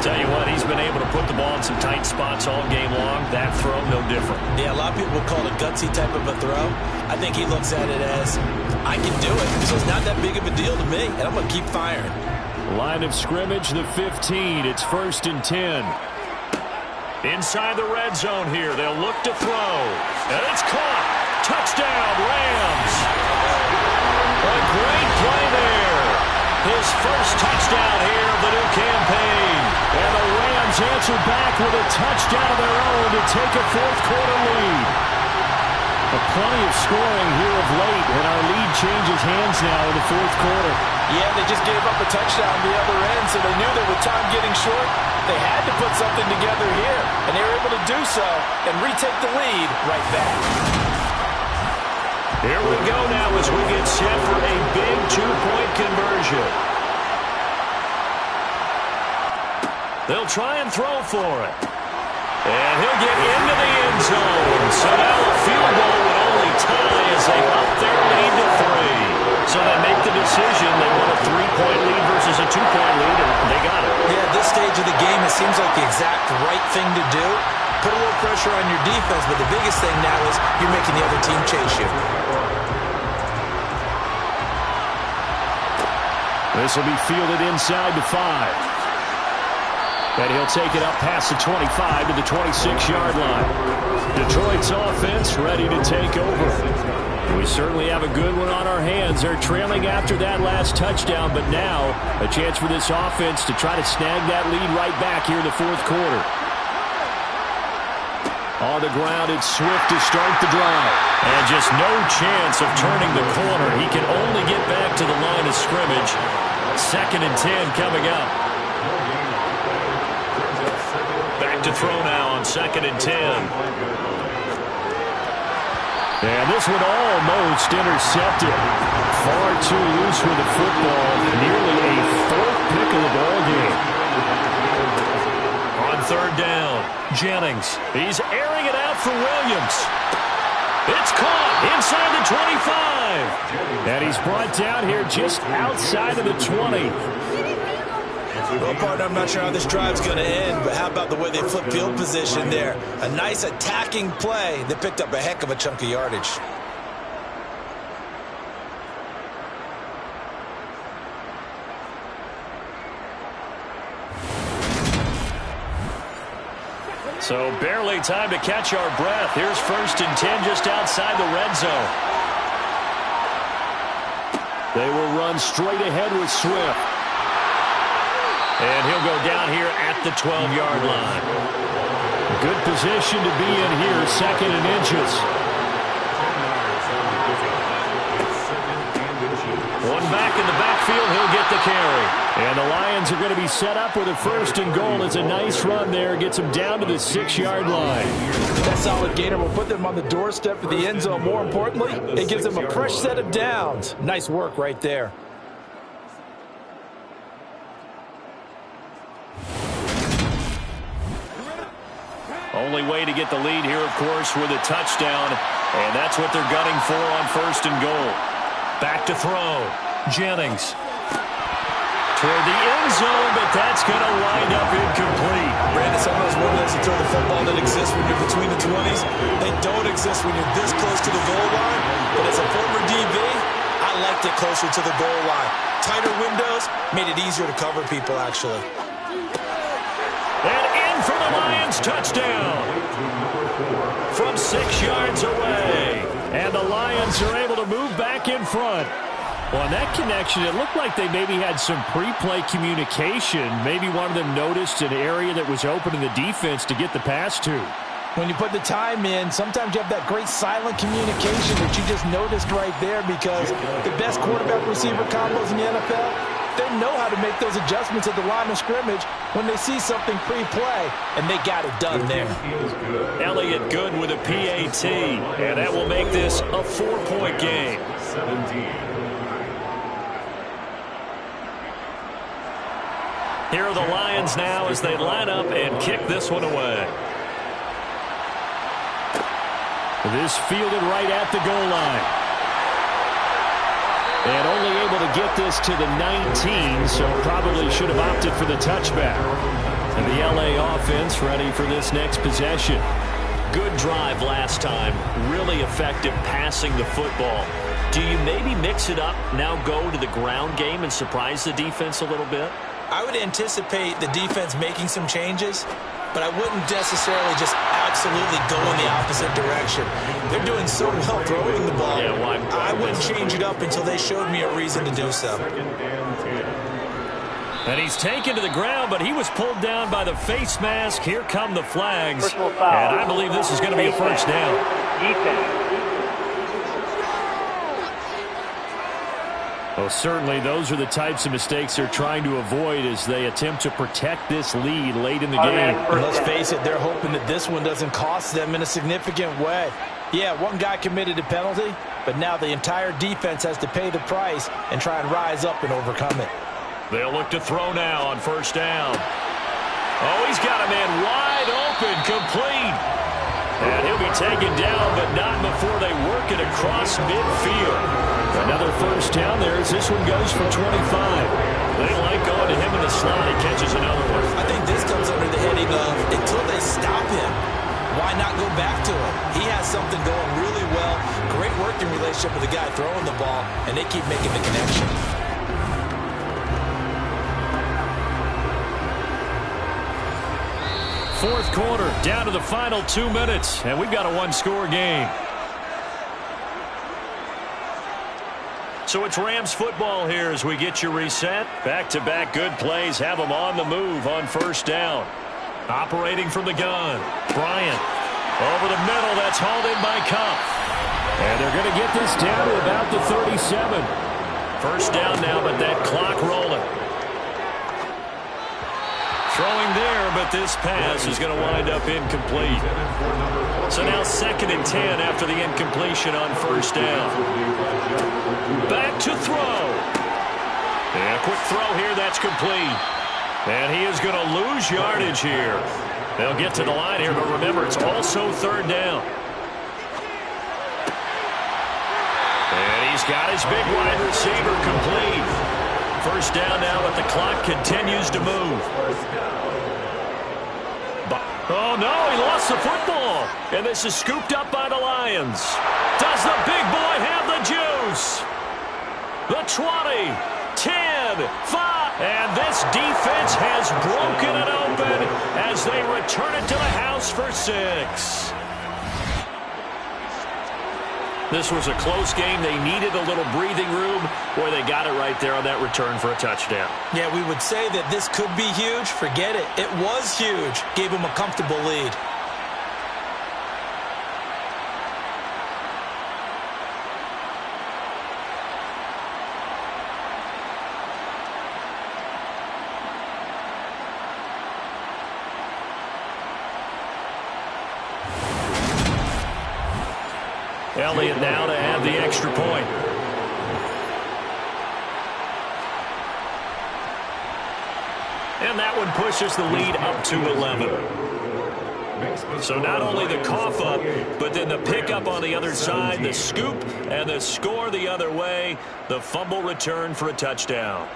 Speaker 3: Tell you what, he's been able to put the ball in some tight spots all game long. That throw, no different.
Speaker 4: Yeah, a lot of people would call it a gutsy type of a throw. I think he looks at it as, I can do it, so it's not that big of a deal to me, and I'm going to keep firing.
Speaker 3: Line of scrimmage, the 15. It's 1st and 10. Inside the red zone here. They'll look to throw. And it's caught. Touchdown, Rams. A great play there. His first touchdown here of the new campaign. And the Rams answer back with a touchdown of their own to take a 4th quarter lead. Plenty of scoring here of late, and our lead changes hands now in the 4th quarter.
Speaker 4: Yeah, they just gave up a touchdown on the other end, so they knew that with time getting short, they had to put something together here, and they were able to do so and retake the lead right back.
Speaker 3: Here we go now as we get set for a big 2-point conversion. They'll try and throw for it. And he'll get into the end zone. So now a field goal would only tie as they up their lead to 3. So they make the decision. They want a 3-point lead versus a 2-point lead, and they got it.
Speaker 4: Yeah, at this stage of the game, it seems like the exact right thing to do. Put a little pressure on your defense, but the biggest thing now is you're making the other team chase you.
Speaker 3: This will be fielded inside the 5. And he'll take it up past the 25 to the 26-yard line. Detroit's offense ready to take over. We certainly have a good one on our hands. They're trailing after that last touchdown, but now a chance for this offense to try to snag that lead right back here in the fourth quarter. On the ground, it's Swift to start the drive. And just no chance of turning the corner. He can only get back to the line of scrimmage. 2nd and 10 coming up. Back to throw now on 2nd and 10. And this one almost intercepted. Far too loose with the football. Nearly a 4th pick of the ball game. On 3rd down, Jennings. He's airing it out for Williams. It's caught inside the 25. And he's brought down here just outside of the 20.
Speaker 4: Well, partner, I'm not sure how this drive's going to end, but how about the way they flip field position there? A nice attacking play. They picked up a heck of a chunk of yardage.
Speaker 3: So barely time to catch our breath. Here's 1st and 10 just outside the red zone. They will run straight ahead with Swift. And he'll go down here at the 12-yard line. Good position to be in here, 2nd and inches. One back in the backfield, he'll get the carry. And the Lions are going to be set up with a 1st and goal. It's a nice run there. Gets them down to the 6-yard line.
Speaker 4: That solid gainer will put them on the doorstep of the end zone. More importantly, it gives them a fresh set of downs. Nice work right there.
Speaker 3: Only way to get the lead here, of course, with a touchdown. And that's what they're gunning for on 1st and goal. Back to throw. Jennings. Toward the end zone, but that's going to wind up incomplete.
Speaker 4: Brandon, some of those windows to throw the football that exist when you're between the 20s, they don't exist when you're this close to the goal line. But as a former DB, I liked it closer to the goal line. Tighter windows made it easier to cover people, actually.
Speaker 3: And in for the Lions touchdown from 6 yards away. And the Lions are able to move back in front. Well, on that connection, it looked like they maybe had some pre-play communication. Maybe one of them noticed an area that was open in the defense to get the pass to.
Speaker 4: When you put the time in, sometimes you have that great silent communication that you just noticed right there, because the best quarterback-receiver combos in the NFL, they know how to make those adjustments at the line of scrimmage when they see something pre-play, and they got it done there.
Speaker 3: Elliott good with a PAT, and that will make this a 4-point game.
Speaker 1: 17.
Speaker 3: Here are the Lions now as they line up and kick this one away. This fielded right at the goal line. And only able to get this to the 19, so probably should have opted for the touchback. And the LA offense ready for this next possession. Good drive last time. Really effective passing the football. Do you maybe mix it up, now go to the ground game and surprise the defense a little bit?
Speaker 4: I would anticipate the defense making some changes, but I wouldn't necessarily just absolutely go in the opposite direction. They're doing so well throwing the ball.
Speaker 3: Yeah, why
Speaker 4: I wouldn't change it up until they showed me a reason to do so.
Speaker 3: And he's taken to the ground, but he was pulled down by the face mask. Here come the flags. And I believe this is going to be a first down. Well, certainly those are the types of mistakes they're trying to avoid as they attempt to protect this lead late in the game.
Speaker 4: And let's face it, they're hoping that this one doesn't cost them in a significant way. Yeah, one guy committed a penalty, but now the entire defense has to pay the price and try and rise up and overcome it.
Speaker 3: They'll look to throw now on first down. Oh, he's got a man wide open, complete. And he'll be taken down, but not before they work it across midfield. Another first down there as this one goes for 25. They like going to him in the slot. He catches another one.
Speaker 4: I think this comes under the heading of until they stop him, why not go back to him? He has something going really well. Great working relationship with the guy throwing the ball, and they keep making the connection.
Speaker 3: Fourth quarter, down to the final 2 minutes, and we've got a one-score game. So it's Rams football here as we get you reset. Back-to-back good plays have them on the move on first down. Operating from the gun, Bryant. Over the middle, that's hauled in by Kupp. And they're going to get this down to about the 37. First down now, but that clock rolling. Throwing there, but this pass is going to wind up incomplete. So now 2nd and 10 after the incompletion on first down. Back to throw. And a quick throw here, that's complete. And he is going to lose yardage here. They'll get to the line here, but remember, it's also 3rd down. And he's got his big wide receiver complete. First down now, but the clock continues to move. Oh, no, he lost the football. And this is scooped up by the Lions. Does the big boy have the juice? The 20, 10, 5. And this defense has broken it open as they return it to the house for 6. This was a close game. They needed a little breathing room. Boy, they got it right there on that return for a touchdown.
Speaker 4: Yeah, we would say that this could be huge. Forget it. It was huge. Gave them a comfortable lead.
Speaker 3: Elliott now to add the extra point. And that one pushes the lead up to 11. So not only the cough up, but then the pickup on the other side, the scoop, and the score the other way, the fumble return for a touchdown.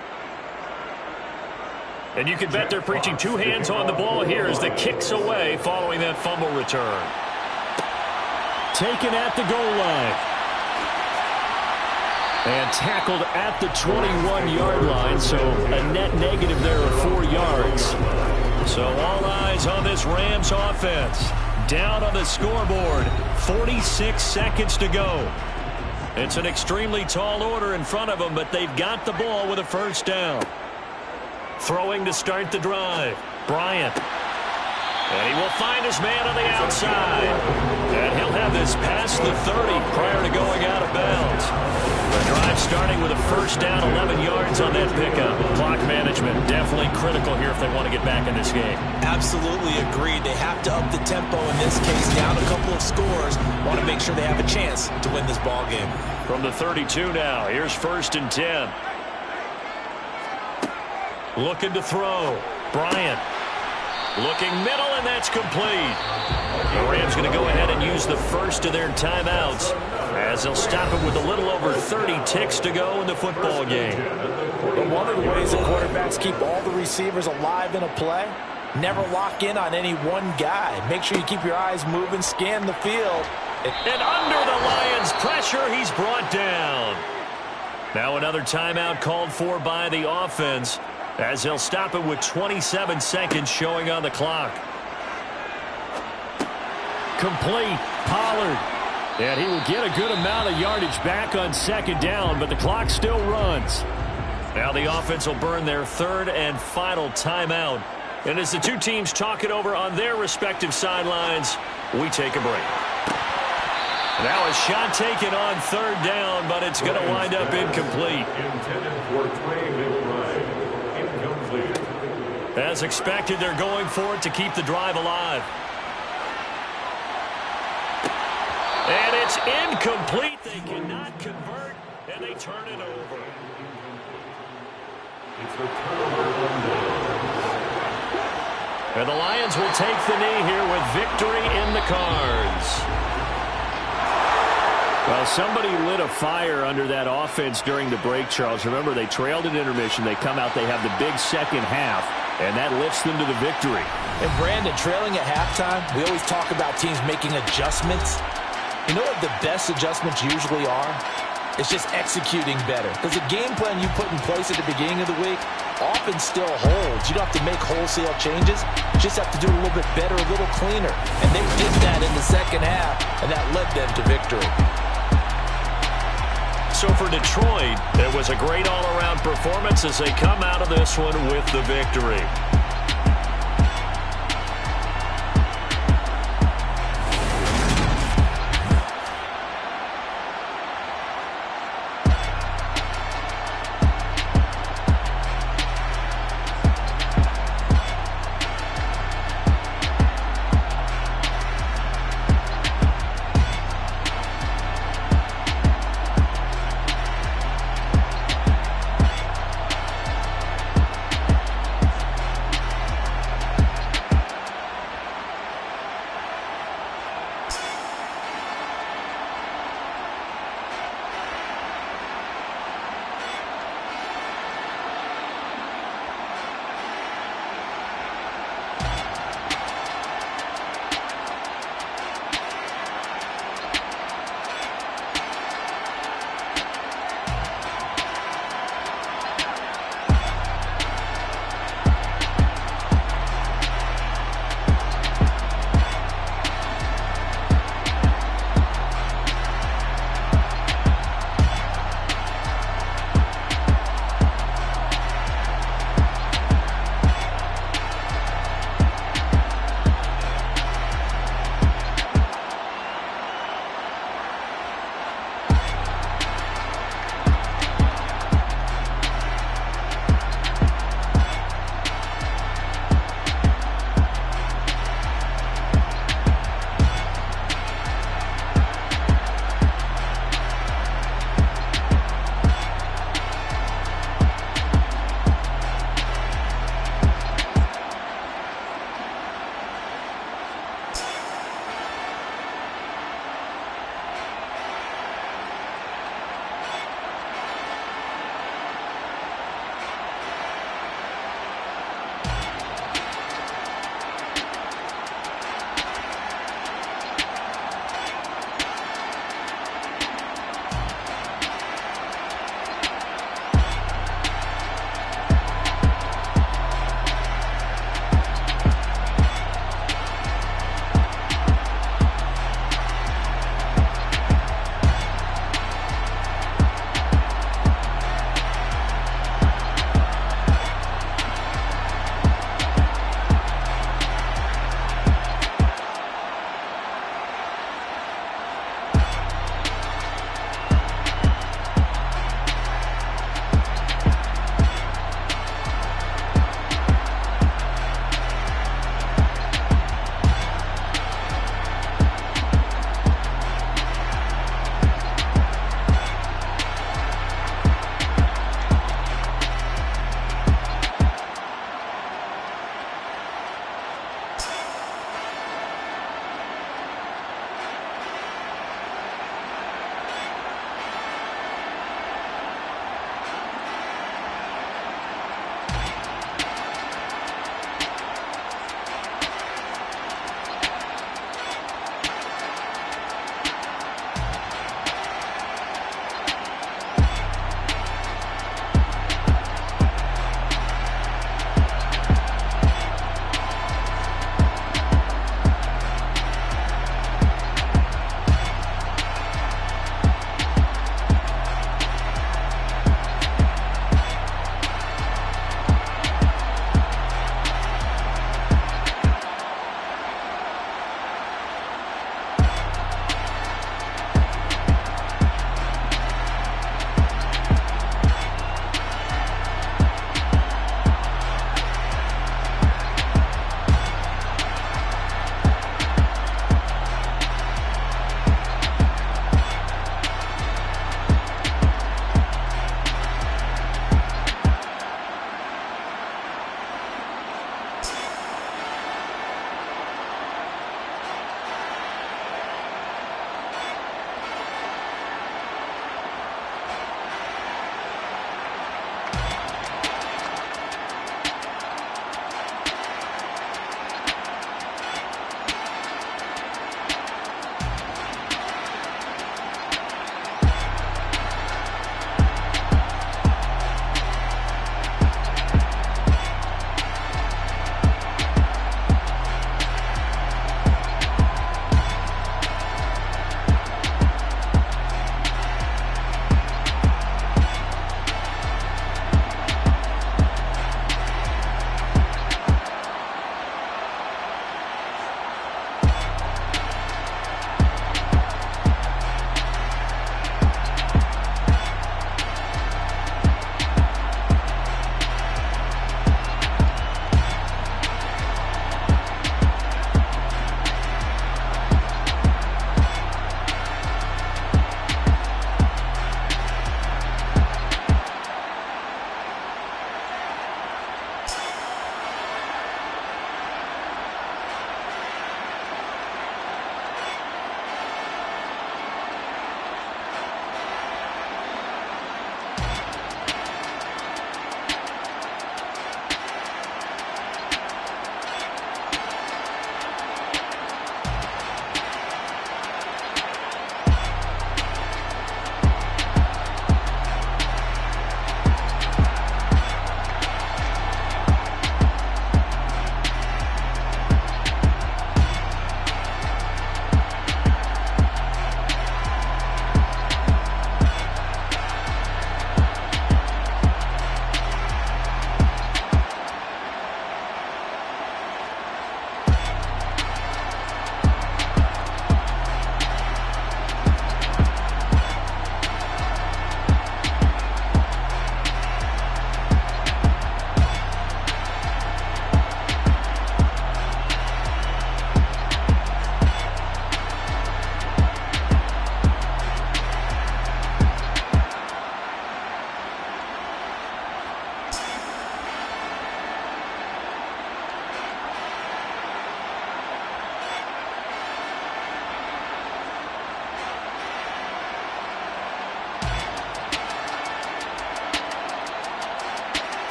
Speaker 3: And you can bet they're preaching 2 hands on the ball here as the kick's away following that fumble return. Taken at the goal line. And tackled at the 21-yard line, so a net negative there of 4 yards. So all eyes on this Rams offense. Down on the scoreboard, 46 seconds to go. It's an extremely tall order in front of them, but they've got the ball with a first down. Throwing to start the drive, Bryant. And he will find his man on the outside. And he'll have this past the 30 prior to going out of bounds. The drive starting with a first down, 11 yards on that pickup. Clock management definitely critical here if they want to get back in this game.
Speaker 4: Absolutely agreed. They have to up the tempo in this case. Down a couple of scores. Want to make sure they have a chance to win this ball game.
Speaker 3: From the 32 now, here's 1st and 10. Looking to throw. Bryant. Looking middle, and that's complete. The Rams going to go ahead and use the first of their timeouts as they'll stop it with a little over 30 ticks to go in the football game.
Speaker 4: But one of the ways the quarterbacks keep all the receivers alive in a play, never lock in on any one guy. Make sure you keep your eyes moving, scan the field.
Speaker 3: And under the Lions' pressure, he's brought down. Now another timeout called for by the offense, as they'll stop it with 27 seconds showing on the clock. Complete. Pollard. And he will get a good amount of yardage back on 2nd down, but the clock still runs. Now the offense will burn their 3rd and final timeout. And as the two teams talk it over on their respective sidelines, we take a break. Now a shot taken on 3rd down, but it's going to wind up incomplete. As expected, they're going for it to keep the drive alive. And it's incomplete. They cannot convert, and they turn it over. And the Lions will take the knee here with victory in the cards. Well, somebody lit a fire under that offense during the break, Charles. Remember, they trailed at intermission. They come out, they have the big second half, and that lifts them to the victory.
Speaker 4: And Brandon, trailing at halftime, we always talk about teams making adjustments. You know what the best adjustments usually are? It's just executing better. Because the game plan you put in place at the beginning of the week often still holds. You don't have to make wholesale changes. You just have to do it a little bit better, a little cleaner. And they did that in the second half, and that led them to victory.
Speaker 3: So for Detroit, it was a great all-around performance as they come out of this one with the victory.